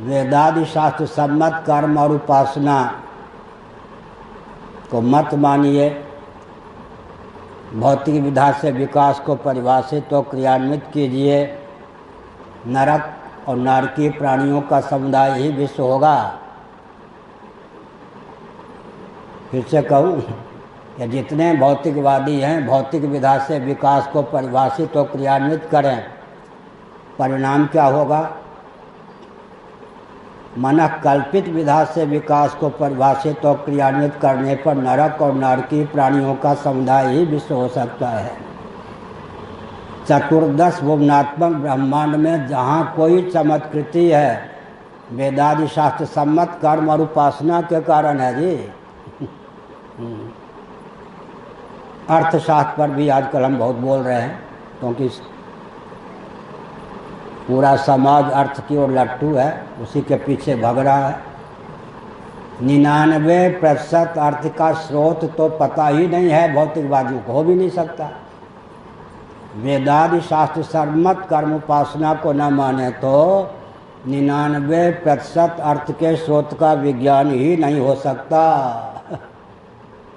वेदादि शास्त्र सम्मत कर्म और उपासना को मत मानिए, भौतिक विधा से विकास को परिभाषित और क्रियान्वित कीजिए, नरक और नारकीय प्राणियों का समुदाय ही विश्व होगा। फिर से कहूँ कि जितने भौतिकवादी हैं भौतिक विधा से विकास को परिभाषित और क्रियान्वित करें, परिणाम क्या होगा। मन कल्पित विधा से विकास को परिभाषित और क्रियान्वित करने पर नरक और नारकीय प्राणियों का समुदाय ही विश्व हो सकता है। चतुर्दश भुवनात्मक ब्रह्मांड में जहाँ कोई चमत्कृति है, वेदादि शास्त्र सम्मत कर्म और उपासना के कारण है जी। अर्थशास्त्र पर भी आजकल हम बहुत बोल रहे हैं, क्योंकि पूरा समाज अर्थ की ओर लट्टू है, उसी के पीछे भग रहा है। 99% अर्थ का स्रोत तो पता ही नहीं है भौतिकवादियों को, हो भी नहीं सकता। वेदादि शास्त्र सम्मत कर्म उपासना को न माने तो 99% अर्थ के स्रोत का विज्ञान ही नहीं हो सकता।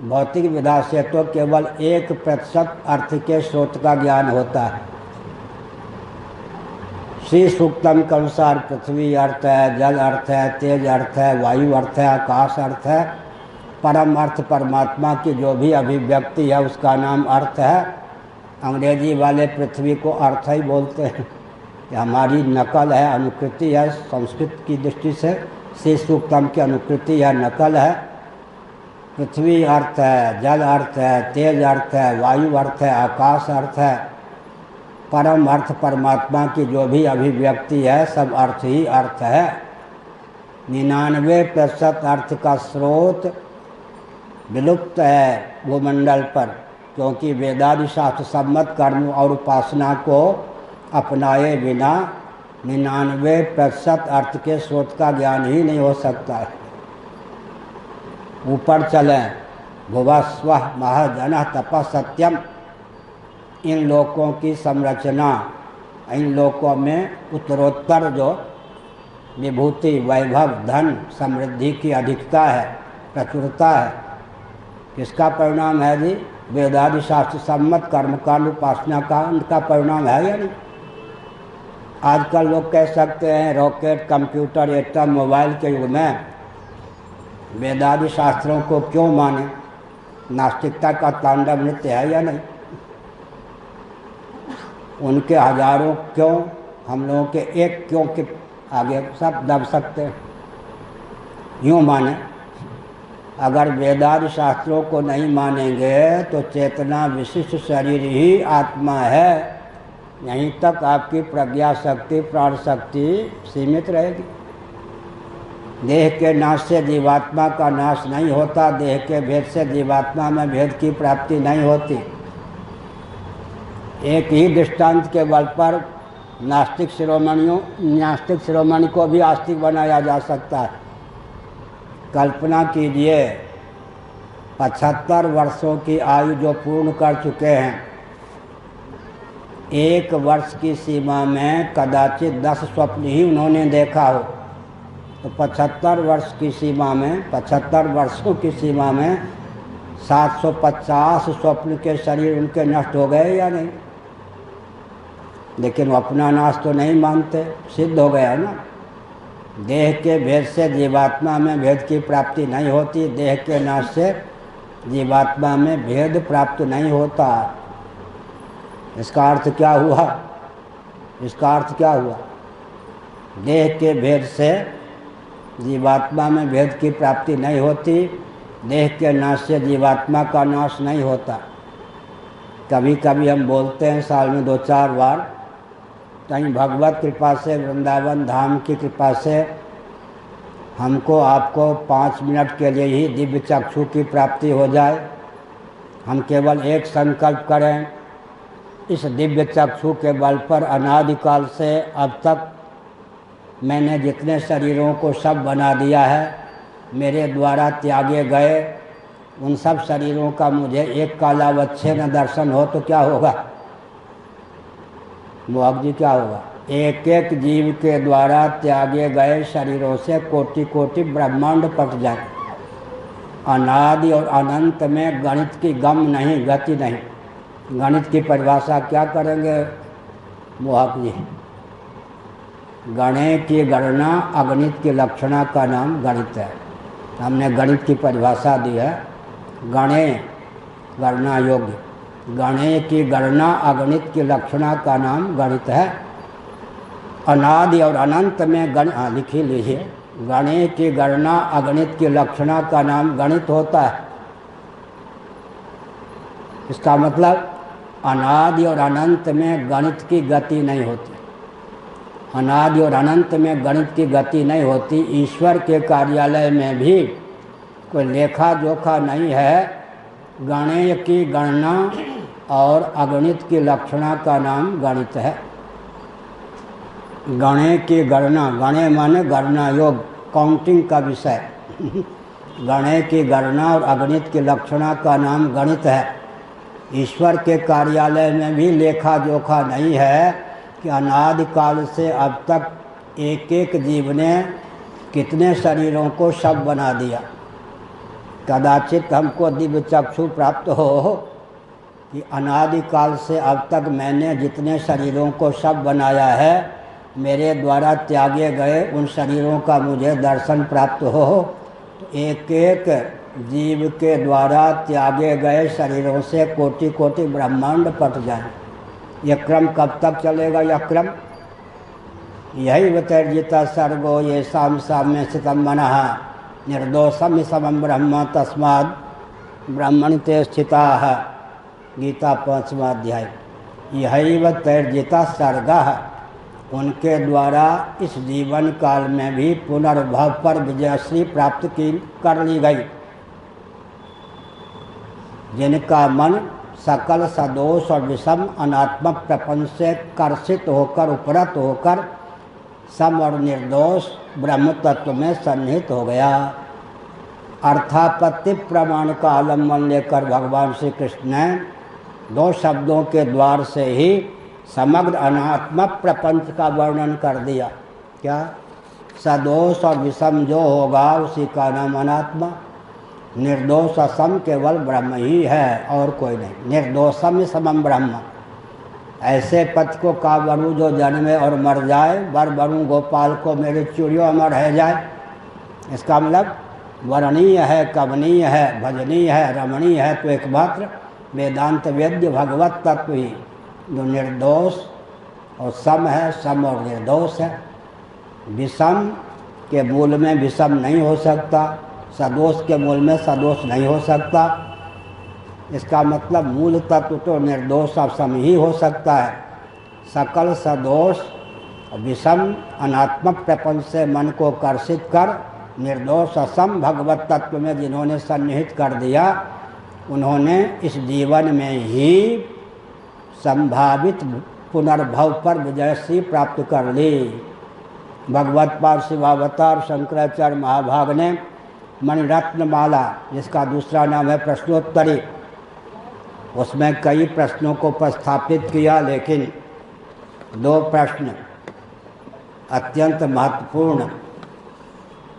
भौतिक विधा से तो केवल 1% अर्थ के स्रोत का ज्ञान होता है। श्री सूक्तम के अनुसार पृथ्वी अर्थ है, जल अर्थ है, तेज अर्थ है, वायु अर्थ है, आकाश अर्थ है। परम अर्थ परमात्मा की जो भी अभिव्यक्ति है उसका नाम अर्थ है। अंग्रेजी वाले पृथ्वी को अर्थ ही बोलते हैं, कि हमारी नकल है, अनुकृति है। संस्कृत की दृष्टि से श्री सूक्तम की अनुकृति है, नकल है। पृथ्वी अर्थ है, जल अर्थ है, तेज अर्थ है, वायु अर्थ है, आकाश अर्थ है। परम अर्थ परमात्मा की जो भी अभिव्यक्ति है सब अर्थ ही अर्थ है। 99% अर्थ का स्रोत विलुप्त है भूमंडल पर, क्योंकि वेदादि शास्त्र सम्मत कर्म और उपासना को अपनाए बिना 99% अर्थ के स्रोत का ज्ञान ही नहीं हो सकता है। ऊपर चलें। भुवस्व महाजन तप सत्यम, इन लोकों की संरचना, इन लोकों में उत्तरोत्तर जो विभूति, वैभव, धन, समृद्धि की अधिकता है, प्रचुरता है, किसका परिणाम है जी। वेदादि शास्त्र सम्मत कर्मकांड उपासना कांड का परिणाम है या नहीं। आजकल लोग कह सकते हैं रॉकेट, कंप्यूटर, एटम, मोबाइल के युग में वेदादि शास्त्रों को क्यों माने। नास्तिकता का तांडव नृत्य है या नहीं। उनके हजारों क्यों, हम लोगों के एक क्यों के आगे सब दब सकते हैं। यूँ माने, अगर वेदादि शास्त्रों को नहीं मानेंगे तो चेतना विशिष्ट शरीर ही आत्मा है। यहीं तक आपकी प्रज्ञा शक्ति, प्राण शक्ति सीमित रहेगी। देह के नाश से जीवात्मा का नाश नहीं होता, देह के भेद से जीवात्मा में भेद की प्राप्ति नहीं होती। एक ही दृष्टांत के बल पर नास्तिक शिरोमणि को भी आस्तिक बनाया जा सकता है। कल्पना कीजिए 75 वर्षों की आयु जो पूर्ण कर चुके हैं, 1 वर्ष की सीमा में कदाचित 10 स्वप्न ही उन्होंने देखा हो, तो 75 वर्ष की सीमा में, 75 वर्षों की सीमा में 750 स्वप्न के शरीर उनके नष्ट हो गए या नहीं। लेकिन वो अपना नाश तो नहीं मानते, सिद्ध हो गया ना। देह के भेद से जीवात्मा में भेद की प्राप्ति नहीं होती, देह के नाश से जीवात्मा में भेद प्राप्त नहीं होता। इसका अर्थ क्या हुआ। इसका अर्थ क्या हुआ। देह के भेद से जीवात्मा में भेद की प्राप्ति नहीं होती, देह के नाश से जीवात्मा का नाश नहीं होता। कभी कभी हम बोलते हैं साल में 2-4 बार, कहीं भगवत कृपा से, वृंदावन धाम की कृपा से हमको आपको 5 मिनट के लिए ही दिव्य चक्षु की प्राप्ति हो जाए। हम केवल एक संकल्प करें, इस दिव्य चक्षु के बल पर अनादिकाल से अब तक मैंने जितने शरीरों को सब बना दिया है, मेरे द्वारा त्यागे गए उन सब शरीरों का मुझे एक कालावच्छिन्न दर्शन हो तो क्या होगा? मोहक जी क्या होगा? एक एक जीव के द्वारा त्यागे गए शरीरों से कोटि कोटि ब्रह्मांड पट जाए। अनादि और अनंत में गणित की गम नहीं, गति नहीं। गणित की परिभाषा क्या करेंगे मोहक जी? गणे की गणना अगणित की लक्षणा का नाम गणित है। हमने गणित की परिभाषा दी है, गणे गणना योग्य, गणे की गणना अगणित की लक्षणा का नाम गणित है। अनादि और अनंत में लिख ही लीजिए, गणे की गणना अगणित की लक्षणा का नाम गणित होता है। इसका मतलब अनादि और अनंत में गणित की गति नहीं होती। अनादि और अनंत में गणित की गति नहीं होती। ईश्वर के कार्यालय में भी कोई लेखा जोखा नहीं है। गणेय की गणना और अगणित की लक्षणा का नाम गणित है। गणे की गणना, गणे माने गणना योग, काउंटिंग का विषय। गणे की गणना और अगणित की लक्षणा का नाम गणित है। ईश्वर के कार्यालय में भी लेखा जोखा नहीं है कि अनादिकाल से अब तक एक एक जीव ने कितने शरीरों को सब बना दिया। कदाचित हमको दिव्य चक्षु प्राप्त हो कि अनादिकाल से अब तक मैंने जितने शरीरों को सब बनाया है, मेरे द्वारा त्यागे गए उन शरीरों का मुझे दर्शन प्राप्त हो। तो एक एक जीव के द्वारा त्यागे गए शरीरों से कोटि कोटि ब्रह्मांड पट जाए। यह क्रम कब तक चलेगा? यह क्रम यही वितर्जिता सर्गो ये शाम साम्य स्थितम मनः निर्दोषम समम ब्रह्म तस्माद ब्रह्मण ते स्थिता। गीता 5वां अध्याय। यही वितर्जिता सर्गः, उनके द्वारा इस जीवन काल में भी पुनर्भव पर विजयश्री प्राप्त कर ली गई। जिनका मन सकल सदोष और विषम अनात्मक प्रपंच से कर्षित होकर उपरत होकर सम और निर्दोष ब्रह्म तत्व में सन्निहित हो गया। अर्थापत्ति प्रमाण का आलम्बन लेकर भगवान श्री कृष्ण ने दो शब्दों के द्वार से ही समग्र अनात्मक प्रपंच का वर्णन कर दिया। क्या? सदोष और विषम जो होगा उसी का नाम अनात्मा। निर्दोष असम केवल ब्रह्म ही है और कोई नहीं। निर्दोषम समम ब्रह्म। ऐसे पति को का वरु जो जन्मे और मर जाए, वर वरु गोपाल को मेरे चूड़ियों में रह जाए। इसका मतलब वर्णीय है, कवनीय है, भजनीय है, रमणीय है तो एकमात्र वेदांत वेद्य भगवत तत्व ही जो निर्दोष और सम है, सम और निर्दोष है। विषम के मूल में विषम नहीं हो सकता, सदोष के मूल में सदोष नहीं हो सकता। इसका मतलब मूल तत्व तो निर्दोष और सम ही हो सकता है। सकल सदोष विषम अनात्मक प्रपंच से मन को कर्षित कर निर्दोष असम भगवत तत्व में जिन्होंने सन्निहित कर दिया, उन्होंने इस जीवन में ही संभावित पुनर्भव पर विजयश्री प्राप्त कर ली। भगवत पाद शिवावतार शंकराचार्य महाभाग ने मणिरत्नमाला, जिसका दूसरा नाम है प्रश्नोत्तरी, उसमें कई प्रश्नों को प्रस्थापित किया, लेकिन दो प्रश्न अत्यंत महत्वपूर्ण।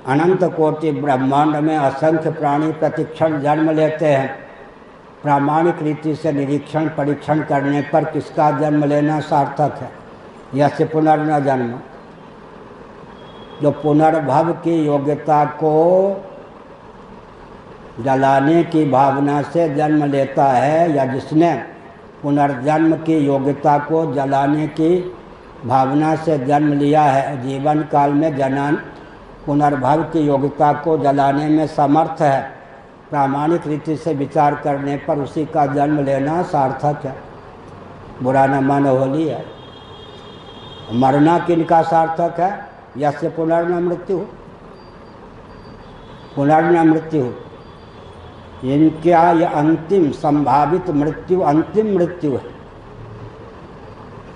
अनंत कोटि ब्रह्मांड में असंख्य प्राणी प्रतिक्षण जन्म लेते हैं। प्रामाणिक रीति से निरीक्षण परीक्षण करने पर किसका जन्म लेना सार्थक है? यस्य पुनर्न जन्म। जो पुनर्भव की योग्यता को जलाने की भावना से जन्म लेता है, या जिसने पुनर्जन्म की योग्यता को जलाने की भावना से जन्म लिया है, जीवन काल में जनान पुनर्भव की योग्यता को जलाने में समर्थ है, प्रामाणिक रीति से विचार करने पर उसी का जन्म लेना सार्थक है। बुरा न मानो होली है। मरना किनका सार्थक है? यस्य पुनर्न मृत्यु। पुनर्न मृत्यु इनका यह अंतिम संभावित मृत्यु अंतिम मृत्यु है।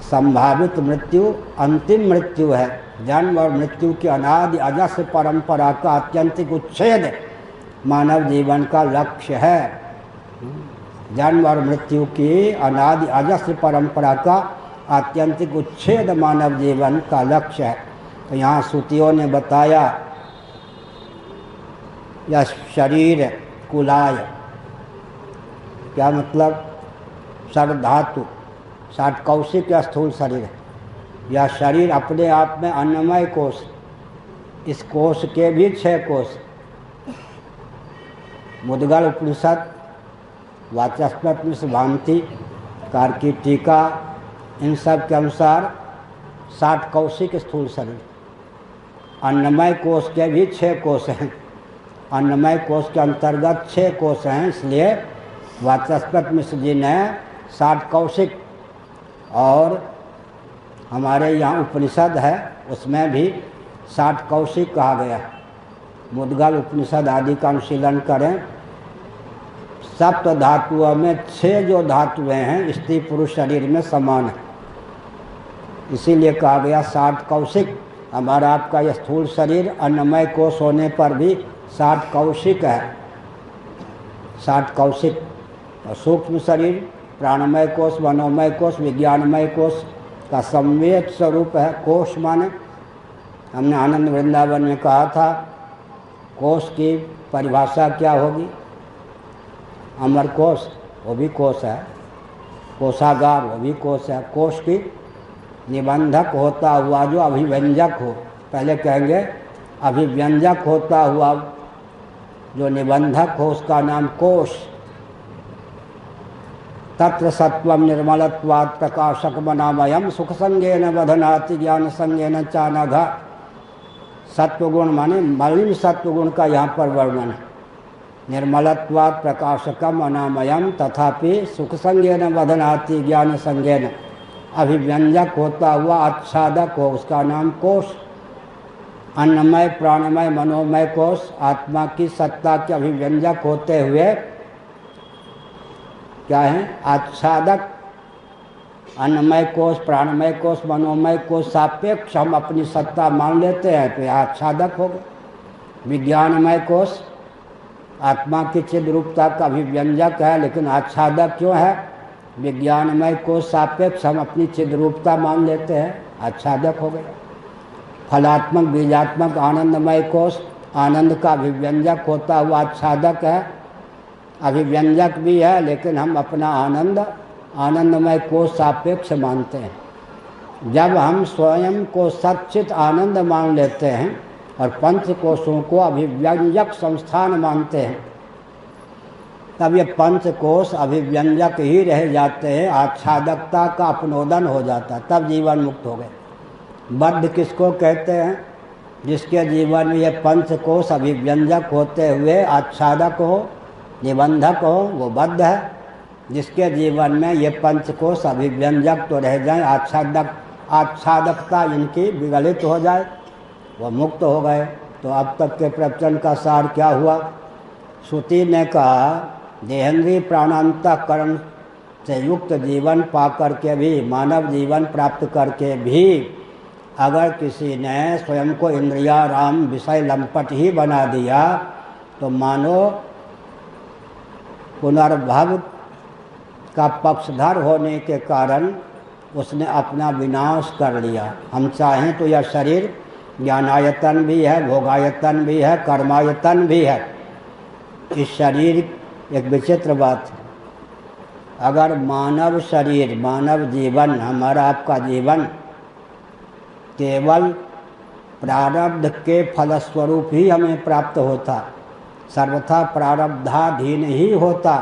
संभावित मृत्यु अंतिम मृत्यु है। जन्म और मृत्यु की अनादि अजस्र परंपरा का आत्यंतिक उच्छेद मानव जीवन का लक्ष्य है। जन्म और मृत्यु की अनादि अजस्र परंपरा का आत्यंतिक उच्छेद मानव जीवन का लक्ष्य है। तो यहाँ श्रुतियों ने बताया यह शरीर कुलाय, क्या मतलब? षड्धातु, षट कौशिक या स्थूल शरीर है। यह शरीर अपने आप में अन्नमय कोश, इस कोश के भी 6 कोश, मुद्गल उपनिषद, वाचस्पति मिश्र भांति, कार्की टीका, इन सब के अनुसार 60 कौशिक स्थूल शरीर। अन्नमय कोश के भी 6 कोश हैं। अन्नमय कोश के अंतर्गत 6 कोश हैं, इसलिए वाचस्पति मिश्र जी ने 60 कौशिक, और हमारे यहाँ उपनिषद है उसमें भी 60 कौशिक कहा गया। मुद्गल उपनिषद आदि का अनुशीलन करें। सप्त धातुओं में 6 जो धातुएं हैं स्त्री पुरुष शरीर में समान है, इसीलिए कहा गया 60 कौशिक। हमारा आपका यह स्थूल शरीर अन्नमय कोश होने पर भी 60 कौशिक है। 60 कौशिक और सूक्ष्म शरीर प्राणमय कोश, मनोमय कोश, विज्ञानमय कोश का सम्मिलित स्वरूप है। कोश माने हमने आनंद वृंदावन में कहा था, कोश की परिभाषा क्या होगी? अमर कोश, वो भी कोश है। कोशागार, वो भी कोश है। कोश की निबंधक होता हुआ जो अभिव्यंजक हो, पहले कहेंगे अभिव्यंजक होता हुआ जो निबंधक हो उसका नाम कोश। तत्र सत्वम निर्मलत्वात् प्रकाशकमनामयम् सुख संगेन बधनाति ज्ञान संगेन चानघ। सत्वगुण माने मलिन सत्वगुण का यहाँ पर वर्णन है। निर्मलत्वात् प्रकाशकम अनामयम्, तथापि सुख संगेन बधनाति ज्ञान संगेन, अभिव्यंजक होता हुआ आच्छादक हो, उसका नाम कोश। अन्नमय प्राणमय मनोमय कोश आत्मा की सत्ता के अभिव्यंजक होते हुए क्या है? आच्छादक। अन्नमय कोश, प्राणमय कोश, मनोमय कोश सापेक्ष हम अपनी सत्ता मान लेते हैं तो यह आच्छादक हो गए। विज्ञानमय कोश आत्मा की चिद रूपता का अभिव्यंजक है, लेकिन आच्छादक क्यों है? विज्ञानमय कोश सापेक्ष हम अपनी चिद रूपता मान लेते हैं, आच्छादक हो गए। फलात्मक बीजात्मक आनंदमय कोश आनंद का अभिव्यंजक होता हुआ आच्छादक है। अभिव्यंजक भी है, लेकिन हम अपना आनंद आनंदमय कोश सापेक्ष मानते हैं। जब हम स्वयं को सच्चित आनंद मान लेते हैं और पंच कोशों को अभिव्यंजक संस्थान मानते हैं, तब ये पंच कोश अभिव्यंजक ही रह जाते हैं, आच्छादकता का अपनोदन हो जाता, तब जीवन मुक्त हो गए। बद्ध किसको कहते हैं? जिसके जीवन में ये पंच कोश अभिव्यंजक होते हुए आच्छादक हो, निबंधक हो, वो बद्ध है। जिसके जीवन में ये पंच कोश अभिव्यंजक तो रह जाए, आच्छादकता इनकी विगलित हो जाए, वो मुक्त हो गए। तो अब तक के प्रवचन का सार क्या हुआ? श्रुति ने कहा देहेंद्रीय प्राणांतःकरण से युक्त जीवन पा करके भी, मानव जीवन प्राप्त करके भी अगर किसी ने स्वयं को इंद्रियाराम विषय लंपट ही बना दिया तो मानो पुनर्भव का पक्षधर होने के कारण उसने अपना विनाश कर लिया। हम चाहें तो यह शरीर ज्ञानायतन भी है, भोगायतन भी है, कर्मायतन भी है। इस शरीर एक विचित्र बात है, अगर मानव शरीर, मानव जीवन, हमारा आपका जीवन केवल प्रारब्ध के फलस्वरूप ही हमें प्राप्त होता, सर्वथा प्रारब्धाधीन ही होता,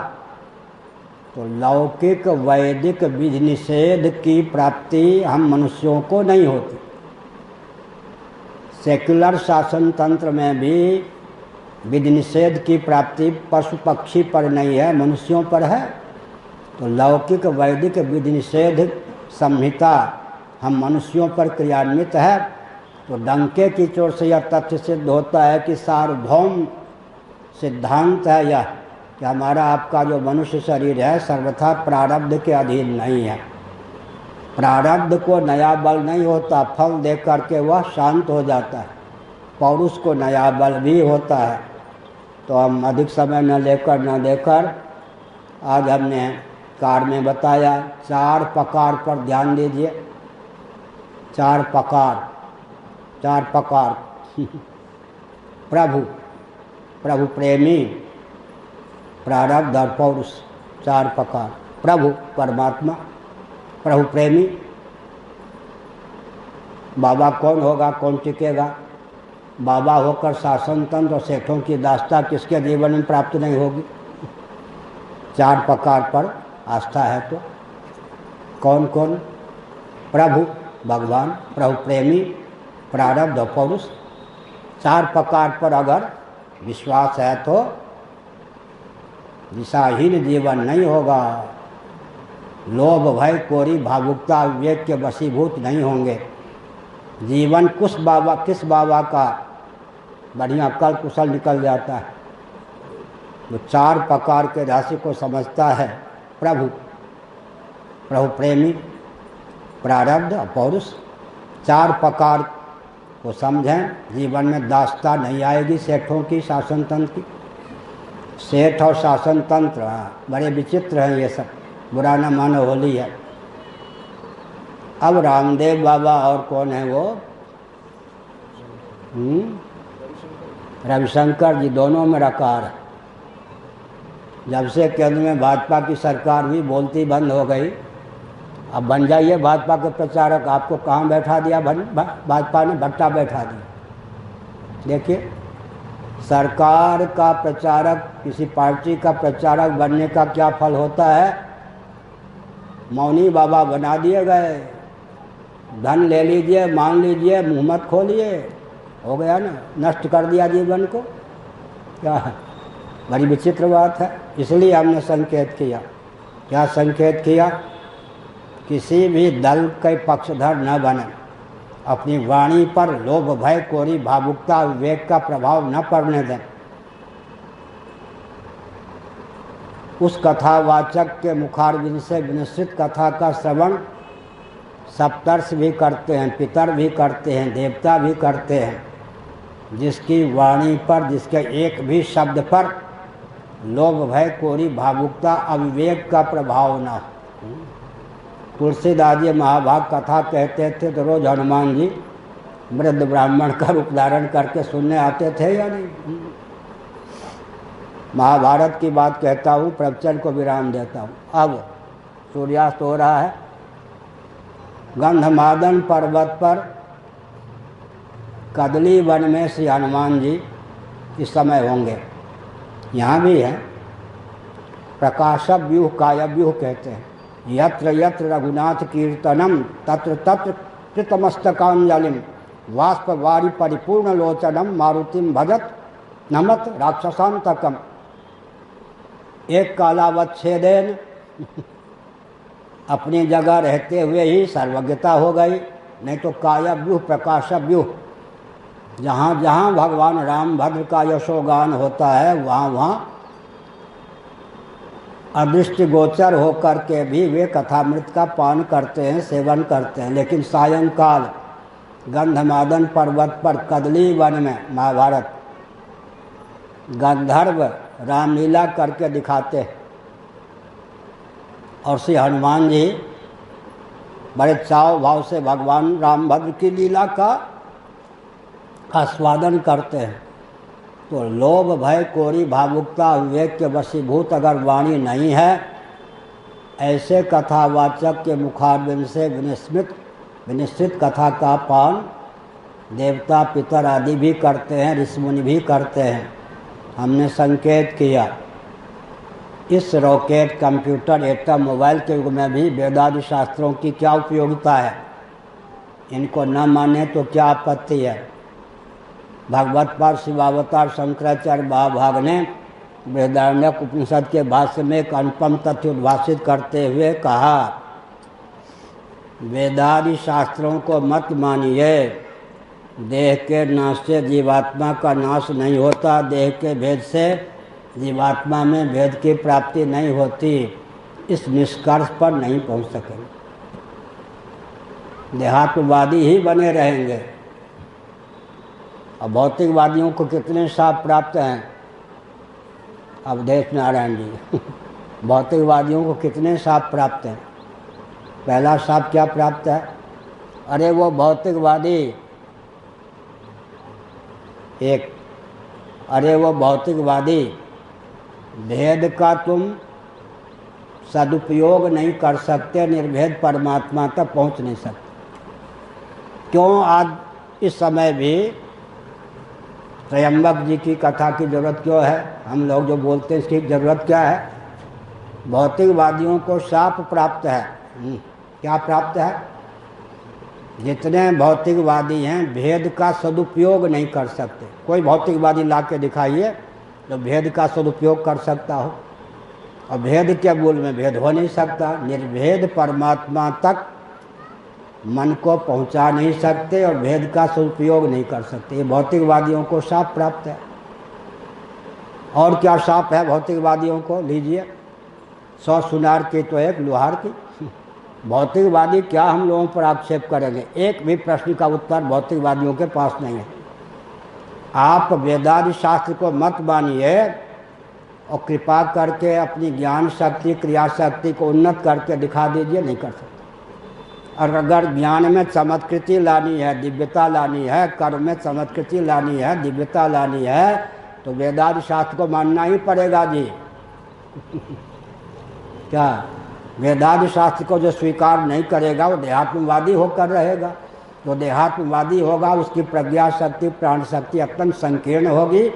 तो लौकिक वैदिक विधि निषेध की प्राप्ति हम मनुष्यों को नहीं होती। सेक्युलर शासन तंत्र में भी विधि निषेध की प्राप्ति पशु पक्षी पर नहीं है, मनुष्यों पर है। तो लौकिक वैदिक विधि निषेध संहिता हम मनुष्यों पर क्रियान्वित है। तो डंके की चोट से यह तथ्य सिद्ध होता है कि सार्वभौम सिद्धांत है यह कि हमारा आपका जो मनुष्य शरीर है सर्वथा प्रारब्ध के अधीन नहीं है। प्रारब्ध को नया बल नहीं होता, फल दे करके वह शांत हो जाता है। पौरुष को नया बल भी होता है। तो हम अधिक समय न लेकर आज हमने कार में बताया 4 प्रकार पर ध्यान दीजिए। 4 प्रकार प्रभु प्रेमी, प्रारब्ध और पौरुष, 4 प्रकार। प्रभु परमात्मा, प्रभु प्रेमी। बाबा कौन होगा, कौन टिकेगा? बाबा होकर शासन तंत्र और सेठों की दास्ता किसके जीवन में प्राप्त नहीं होगी? 4 प्रकार पर आस्था है तो कौन कौन? प्रभु भगवान, प्रभु प्रेमी, प्रारब्ध और पौरुष। 4 प्रकार पर अगर विश्वास है तो दिशाहीन जीवन नहीं होगा। लोभ भय कोरी भावुकता विवेक के वशीभूत नहीं होंगे। जीवन किस बाबा का बढ़िया कल कुशल निकल जाता है। वो 4 प्रकार के राशि को समझता है। प्रभु प्रेमी, प्रारब्ध और पौरुष, 4 प्रकार को समझें। जीवन में दास्ता नहीं आएगी सेठों की, शासन तंत्र की। सेठ और शासन तंत्र बड़े विचित्र हैं ये सब, बुरा न मानो, होली है। अब रामदेव बाबा और कौन है वो? रविशंकर जी, दोनों में रकार है। जब से केंद्र में भाजपा की सरकार हुई, बोलती बंद हो गई। अब बन जाइए भाजपा के प्रचारक। आपको कहाँ बैठा दिया भाजपा ने? भट्टा बैठा दिया। देखिए, सरकार का प्रचारक, किसी पार्टी का प्रचारक बनने का क्या फल होता है? मौनी बाबा बना दिए गए। धन ले लीजिए, मान लीजिए, मुँह मत खोलिए, हो गया ना, नष्ट कर दिया जीवन को। क्या है? बड़ी विचित्र बात है। इसलिए हमने संकेत किया। क्या संकेत किया? किसी भी दल के पक्षधर न बने। अपनी वाणी पर लोभ भय कोरी भावुकता विवेक का प्रभाव न पड़ने दें। उस कथावाचक के मुखारबिंद से विनिश्चित कथा का श्रवण सप्तर्षि भी करते हैं, पितर भी करते हैं, देवता भी करते हैं। जिसकी वाणी पर, जिसके एक भी शब्द पर लोभ भय कोरी भावुकता अविवेक का प्रभाव न हो। तुलसीदास जी महाभारत कथा कहते थे तो रोज हनुमान जी वृद्ध ब्राह्मण का रूप धारण करके सुनने आते थे या नहीं? महाभारत की बात कहता हूँ, प्रवचन को विराम देता हूँ। अब सूर्यास्त हो रहा है। गंधमादन पर्वत पर कदली वन में श्री हनुमान जी इस समय होंगे। यहाँ भी है। प्रकाशक व्यूह कायव्यूह कहते हैं। यत्र यत्र रघुनाथ कीर्तनम तत्र तत्र कृतमस्तकांजलिम वाष्पवारी परिपूर्ण लोचनम मारुतिम भजत नमत राक्षसांतकम। एक कालावच्छेदेन अपनी जगह रहते हुए ही सर्वज्ञता हो गई। नहीं तो कायव्यूह प्रकाशव्यूह, जहाँ जहाँ भगवान राम भद्र का यशोगान होता है वहाँ वहाँ अदृष्टि गोचर होकर के भी वे कथामृत का पान करते हैं, सेवन करते हैं। लेकिन सायंकाल गंधमादन पर्वत पर कदली वन में महाभारत गंधर्व रामलीला करके दिखाते हैं। और श्री हनुमान जी बड़े चाव भाव से भगवान रामभद्र की लीला का आस्वादन करते हैं। तो लोभ भय कोरी भावुकता विवेक के वशीभूत अगर वाणी नहीं है, ऐसे कथावाचक के मुखारबिंद से विनिश्चित कथा का पान देवता पितर आदि भी करते हैं, ऋषि मुनि भी करते हैं। हमने संकेत किया इस रॉकेट, कंप्यूटर, एटम, मोबाइल के युग में भी वेदादि शास्त्रों की क्या उपयोगिता है? इनको न माने तो क्या आपत्ति है? भागवत पर शिवावतार शंकराचार्य महाभाग ने बृहदारण्यक उपनिषद के भाष्य में एक अनुपम तथ्य उद्भाषित करते हुए कहा, वेदादि शास्त्रों को मत मानिए। देह के नाश से जीवात्मा का नाश नहीं होता। देह के भेद से जीवात्मा में भेद की प्राप्ति नहीं होती। इस निष्कर्ष पर नहीं पहुंच सकेंगे। देहात्मवादी ही बने रहेंगे। और भौतिकवादियों को कितने शाप प्राप्त हैं अवधेश नारायण जी भौतिकवादियों को कितने शाप प्राप्त हैं? पहला शाप क्या प्राप्त है? अरे वो भौतिकवादी अरे वो भौतिकवादी, भेद का तुम सदुपयोग नहीं कर सकते, निर्भेद परमात्मा तक पहुंच नहीं सकते। क्यों आज इस समय भी त्र्यंबक जी की कथा की जरूरत क्यों है? हम लोग जो बोलते हैं इसकी ज़रूरत क्या है? भौतिकवादियों को शाप प्राप्त है। क्या प्राप्त है? जितने भौतिकवादी हैं भेद का सदुपयोग नहीं कर सकते। कोई भौतिकवादी ला के दिखाइए तो भेद का सदुपयोग कर सकता हो, और भेद के मूल में भेद हो नहीं सकता। निर्भेद परमात्मा तक मन को पहुंचा नहीं सकते और भेद का सदुपयोग नहीं कर सकते। ये भौतिकवादियों को शाप प्राप्त है। और क्या शाप है भौतिकवादियों को? लीजिए, 100 सुनार की तो एक लुहार की। भौतिकवादी क्या हम लोगों पर आक्षेप करेंगे? एक भी प्रश्न का उत्तर भौतिकवादियों के पास नहीं है। आप वेदादि शास्त्र को मत मानिए और कृपा करके अपनी ज्ञान शक्ति क्रिया शक्ति को उन्नत करके दिखा दीजिए, नहीं कर सकते। और अगर ज्ञान में चमत्कृति लानी है, दिव्यता लानी है, कर्म में चमत्कृति लानी है, दिव्यता लानी है, तो वेदादि शास्त्र को मानना ही पड़ेगा जी क्या? वेदादि शास्त्र को जो स्वीकार नहीं करेगा वो देहात्मवादी होकर रहेगा। तो देहात्मवादी होगा, उसकी प्रज्ञा शक्ति प्राण शक्ति अत्यंत संकीर्ण होगी।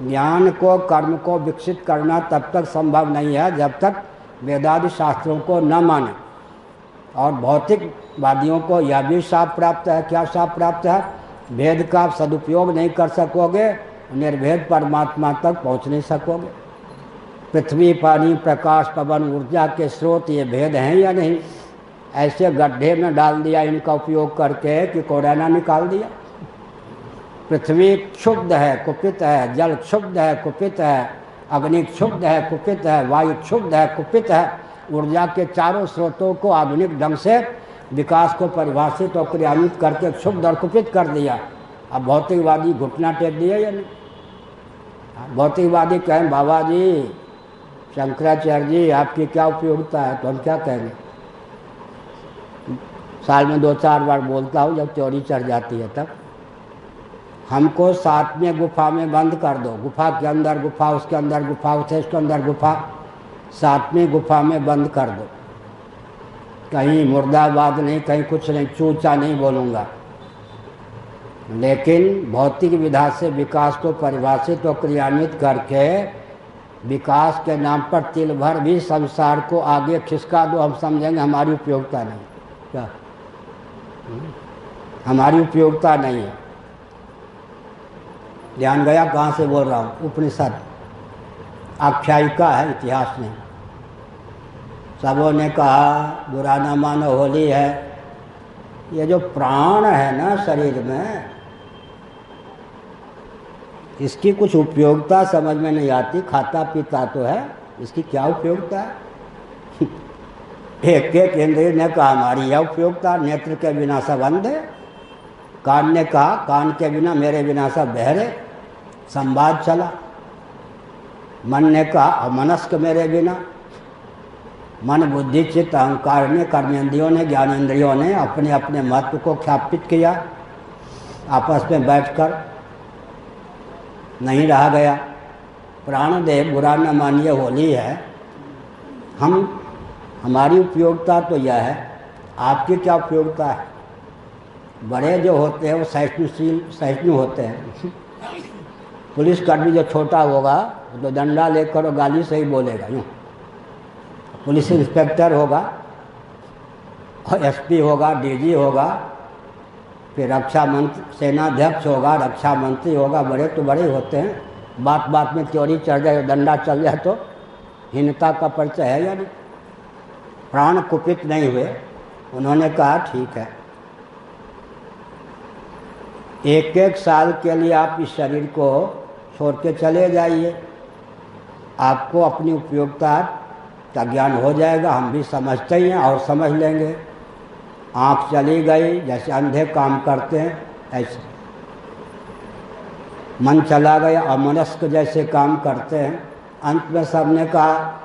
ज्ञान को कर्म को विकसित करना तब तक संभव नहीं है जब तक वेदादि शास्त्रों को न माने। और भौतिकवादियों को यह भी शाप प्राप्त है। क्या शाप प्राप्त है? भेद का सदुपयोग नहीं कर सकोगे, निर्भेद परमात्मा तक पहुँच नहीं सकोगे। पृथ्वी पानी प्रकाश पवन ऊर्जा के स्रोत ये भेद हैं या नहीं? ऐसे गड्ढे में डाल दिया इनका उपयोग करके कि कोरोना निकाल दिया। पृथ्वी क्षुब्ध है कुपित है, जल क्षुब्ध है कुपित है, अग्नि क्षुब्ध है कुपित है, वायु क्षुब्ध है कुपित है। ऊर्जा के चारों स्रोतों को आधुनिक ढंग से विकास को परिभाषित और क्रियान्वित करके क्षुब्ध और कुपित कर दिया। अब भौतिकवादी घुटना टेक दिए या नहीं? भौतिकवादी कहें बाबा जी शंकराचार्य जी आपकी क्या उपयोगिता है, तो हम क्या कहेंगे? साल में 2-4 बार बोलता हूँ, जब चोरी चढ़ जाती है तब। हमको 7वें गुफा में बंद कर दो, गुफा के अंदर गुफा, उसके अंदर गुफा, उसके अंदर गुफा, 7वें गुफा में बंद कर दो। कहीं मुर्दाबाद नहीं, कहीं कुछ नहीं, चूचा नहीं बोलूँगा। लेकिन भौतिक विधा से विकास को परिभाषित और क्रियान्वित करके विकास के नाम पर तिल भर भी संसार को आगे खिसका दो, हम समझेंगे हमारी उपयोगिता नहीं। क्या? हमारी उपयोगिता नहीं है। ध्यान गया कहाँ से बोल रहा हूँ? उपनिषद आख्यायिका है, इतिहास नहीं। सबों ने कहा बुरा न मानो होली है। ये जो प्राण है ना शरीर में, इसकी कुछ उपयोगिता समझ में नहीं आती। खाता पीता तो है, इसकी क्या उपयोगिता है? एक एक इंद्रिय ने कहा हमारी यह उपयोगिता, नेत्र के बिना सब अंधे। कान ने कहा कान के बिना मेरे बिना सब बहरे। संवाद चला। मन ने कहा अमनस्क मेरे बिना। मन बुद्धि चित्त अहंकार ने, कर्मेंद्रियों ने, ज्ञानेंद्रियों ने अपने अपने महत्व को ख्यापित किया। आपस में बैठकर नहीं रहा गया। प्राणदेव बुरा न मानिए होली है। हमारी उपयोगिता तो यह है, आपकी क्या उपयोगिता है? बड़े जो होते हैं वो सहिष्णु होते हैं। पुलिसकर्मी जो छोटा होगा तो डंडा लेकर और गाली से ही बोलेगा। यूँ पुलिस इंस्पेक्टर होगा और एसपी होगा, डीजी होगा, फिर रक्षा मंत्री, सेनाध्यक्ष होगा, रक्षा मंत्री होगा। बड़े तो बड़े होते हैं। बात बात में चोरी चढ़ जाए, डंडा चल जाए तो हीनता का परिचय है या नहीं? प्राण कुपित नहीं हुए। उन्होंने कहा ठीक है, 1-1 साल के लिए आप इस शरीर को छोड़ के चले जाइए, आपको अपनी उपयोगिता का ज्ञान हो जाएगा। हम भी समझते ही हैं और समझ लेंगे। आँख चली गई, जैसे अंधे काम करते हैं ऐसे। मन चला गया, अमनस्क जैसे काम करते हैं। अंत में सबने कहा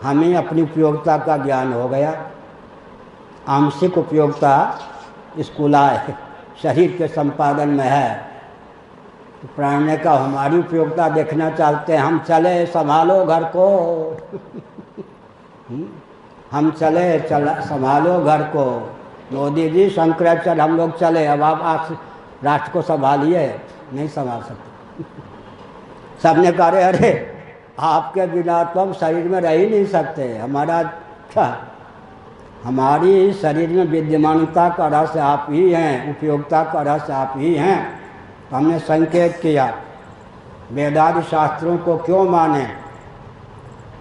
हमें अपनी उपयोगिता का ज्ञान हो गया। आंशिक उपयोगिता स्थूलाय शरीर के संपादन में है। तो प्राण ने कहा हमारी उपयोगिता देखना चाहते हैं, हम चले, संभालो घर को। हम चले, संभालो घर को। मोदी जी, शंकराचार्य, हम लोग चले, अब आप राष्ट्र को संभालिए। नहीं संभाल सकते। सबने कहा अरे आपके बिना तो हम शरीर में रह ही नहीं सकते। हमारा क्या, हमारी शरीर में विद्यमानता का रस आप ही हैं, उपयोगिता का रस आप ही हैं। तो हमने संकेत किया वेदादि शास्त्रों को क्यों माने।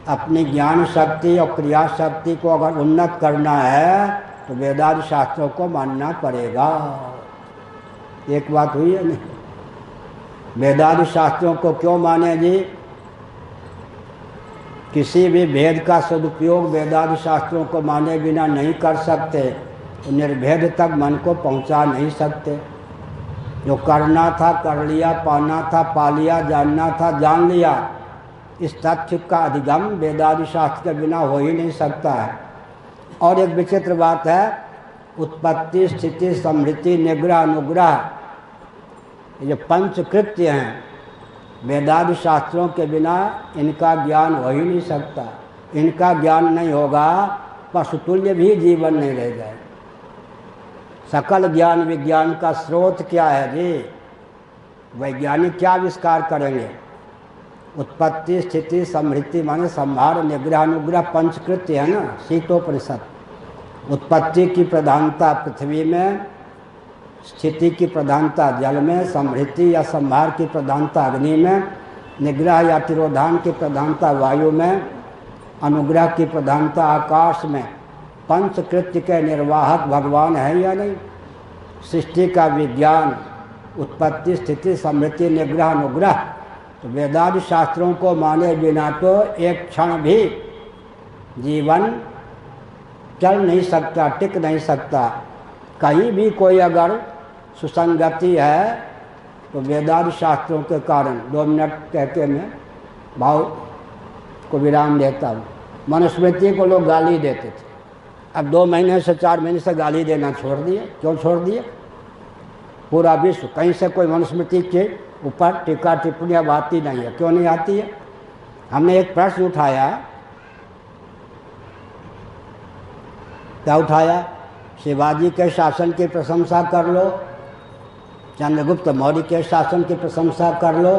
अपनी ज्ञान शक्ति और क्रिया शक्ति को अगर उन्नत करना है तो वेदादि शास्त्रों को मानना पड़ेगा। एक बात हुई है नहीं। वेदादि शास्त्रों को क्यों माने जी। किसी भी भेद का सदुपयोग वेदादि शास्त्रों को माने बिना नहीं कर सकते। तो निर्भेद तक मन को पहुंचा नहीं सकते। जो करना था कर लिया, पाना था पा लिया, जानना था जान लिया। इस तथ्य का अधिगम वेदादि शास्त्र के बिना हो ही नहीं सकता है। और एक विचित्र बात है, उत्पत्ति स्थिति समृद्धि निग्रह अनुग्रह, ये जो पंचकृत्य हैं, वेदादि शास्त्रों के बिना इनका ज्ञान हो ही नहीं सकता। इनका ज्ञान नहीं होगा, पशुतुल्य भी जीवन नहीं रह जाएगा। सकल ज्ञान विज्ञान का स्रोत क्या है जी। वैज्ञानिक क्या आविष्कार करेंगे। उत्पत्ति स्थिति समृद्धि माने संहार निग्रह अनुग्रह पंचकृत्य है ना, शीतोपनिषद। उत्पत्ति की प्रधानता पृथ्वी में, स्थिति की प्रधानता जल में, समृद्धि या संहार की प्रधानता अग्नि में, निग्रह या तिरोधान की प्रधानता वायु में, अनुग्रह की प्रधानता आकाश में। पंचकृत्य के निर्वाहक भगवान है या नहीं। सृष्टि का विज्ञान, उत्पत्ति स्थिति समृद्धि निग्रह अनुग्रह। तो वेदादि शास्त्रों को माने बिना तो एक क्षण भी जीवन चल नहीं सकता, टिक नहीं सकता। कहीं भी कोई अगर सुसंगति है तो वेदादि शास्त्रों के कारण। 2 मिनट कह के मैं भाव को विराम देता हूँ। मनुस्मृति को लोग गाली देते थे, अब 2 महीने से 4 महीने से गाली देना छोड़ दिए। क्यों छोड़ दिए। पूरा विश्व कहीं से कोई मनुस्मृति के ऊपर टीका टिप्पणी अब आती नहीं है। क्यों नहीं आती है। हमने एक प्रश्न उठाया, क्या उठाया। शिवाजी के शासन की प्रशंसा कर लो, चंद्रगुप्त मौर्य के शासन की प्रशंसा कर लो,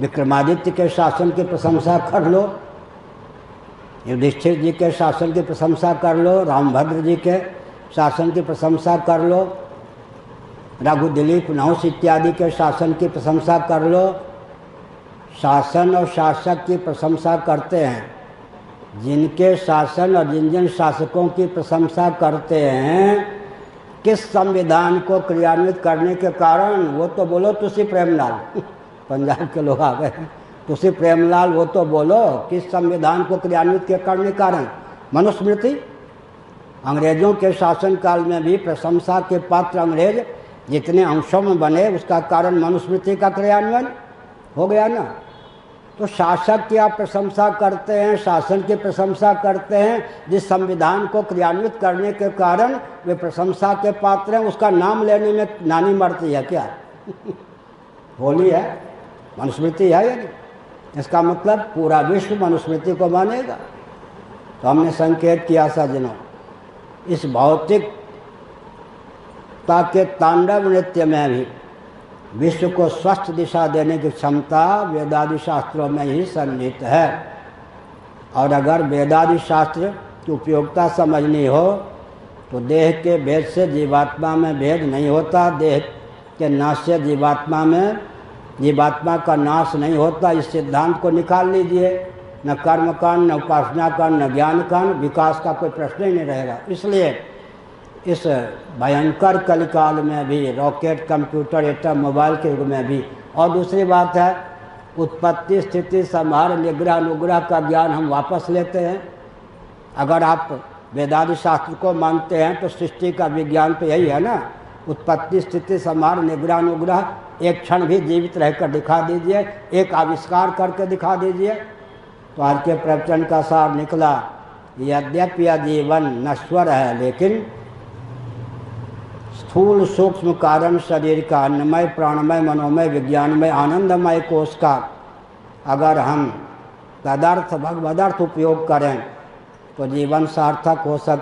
विक्रमादित्य के शासन की प्रशंसा कर लो, युधिष्ठिर जी के शासन की प्रशंसा कर लो, रामभद्र जी के शासन की प्रशंसा कर लो, रघु दिलीप नहुस इत्यादि के शासन की प्रशंसा कर लो। शासन और शासक की प्रशंसा करते हैं। जिनके शासन और जिन जिन शासकों की प्रशंसा करते हैं, किस संविधान को क्रियान्वित करने के कारण, वो तो बोलो तुलसी प्रेमलाल पंजाब के लोग आ गए, तुलसी प्रेमलाल वो तो बोलो किस संविधान को क्रियान्वित के करने कारण। मनुस्मृति। अंग्रेजों के शासन काल में भी प्रशंसा के पात्र अंग्रेज जितने अंशों में बने, उसका कारण मनुस्मृति का क्रियान्वयन हो गया ना। तो शासक की आप प्रशंसा करते हैं, शासन की प्रशंसा करते हैं, जिस संविधान को क्रियान्वित करने के कारण वे प्रशंसा के पात्र हैं, उसका नाम लेने में नानी मरती है क्या। होली है, मनुस्मृति है या नहीं। इसका मतलब पूरा विश्व मनुस्मृति को मानेगा। तो हमने संकेत किया सज्जनों, इस भौतिकता के तांडव नृत्य में भी विश्व को स्वस्थ दिशा देने की क्षमता वेदादि शास्त्रों में ही सन्निहित है। और अगर वेदादि शास्त्र की उपयोगिता समझनी हो तो देह के भेद से जीवात्मा में भेद नहीं होता, देह के नाश से जीवात्मा का नाश नहीं होता। इस सिद्धांत को निकाल लीजिए, न कर्म कांड, न उपासना कांड, न ज्ञान कांड, विकास का कोई प्रश्न ही नहीं रहेगा। इसलिए इस भयंकर कलिकाल में भी, रॉकेट, कंप्यूटर, एटम, मोबाइल के युग में भी। और दूसरी बात है, उत्पत्ति स्थिति संहार निग्रह अनुग्रह का ज्ञान हम वापस लेते हैं। अगर आप वेदादि शास्त्र को मानते हैं तो सृष्टि का विज्ञान तो यही है ना, उत्पत्ति स्थिति संहार निग्रह अनुग्रह। एक क्षण भी जीवित रहकर दिखा दीजिए, एक आविष्कार करके दिखा दीजिए। तो आज के प्रवचन का सार निकला, यद्यपि यह जीवन नश्वर है लेकिन स्थूल सूक्ष्म कारण शरीर का, अन्नमय प्राणमय मनोमय विज्ञानमय आनंदमय कोश का अगर हम तदर्थ भगवदर्थ उपयोग करें तो जीवन सार्थक हो सकता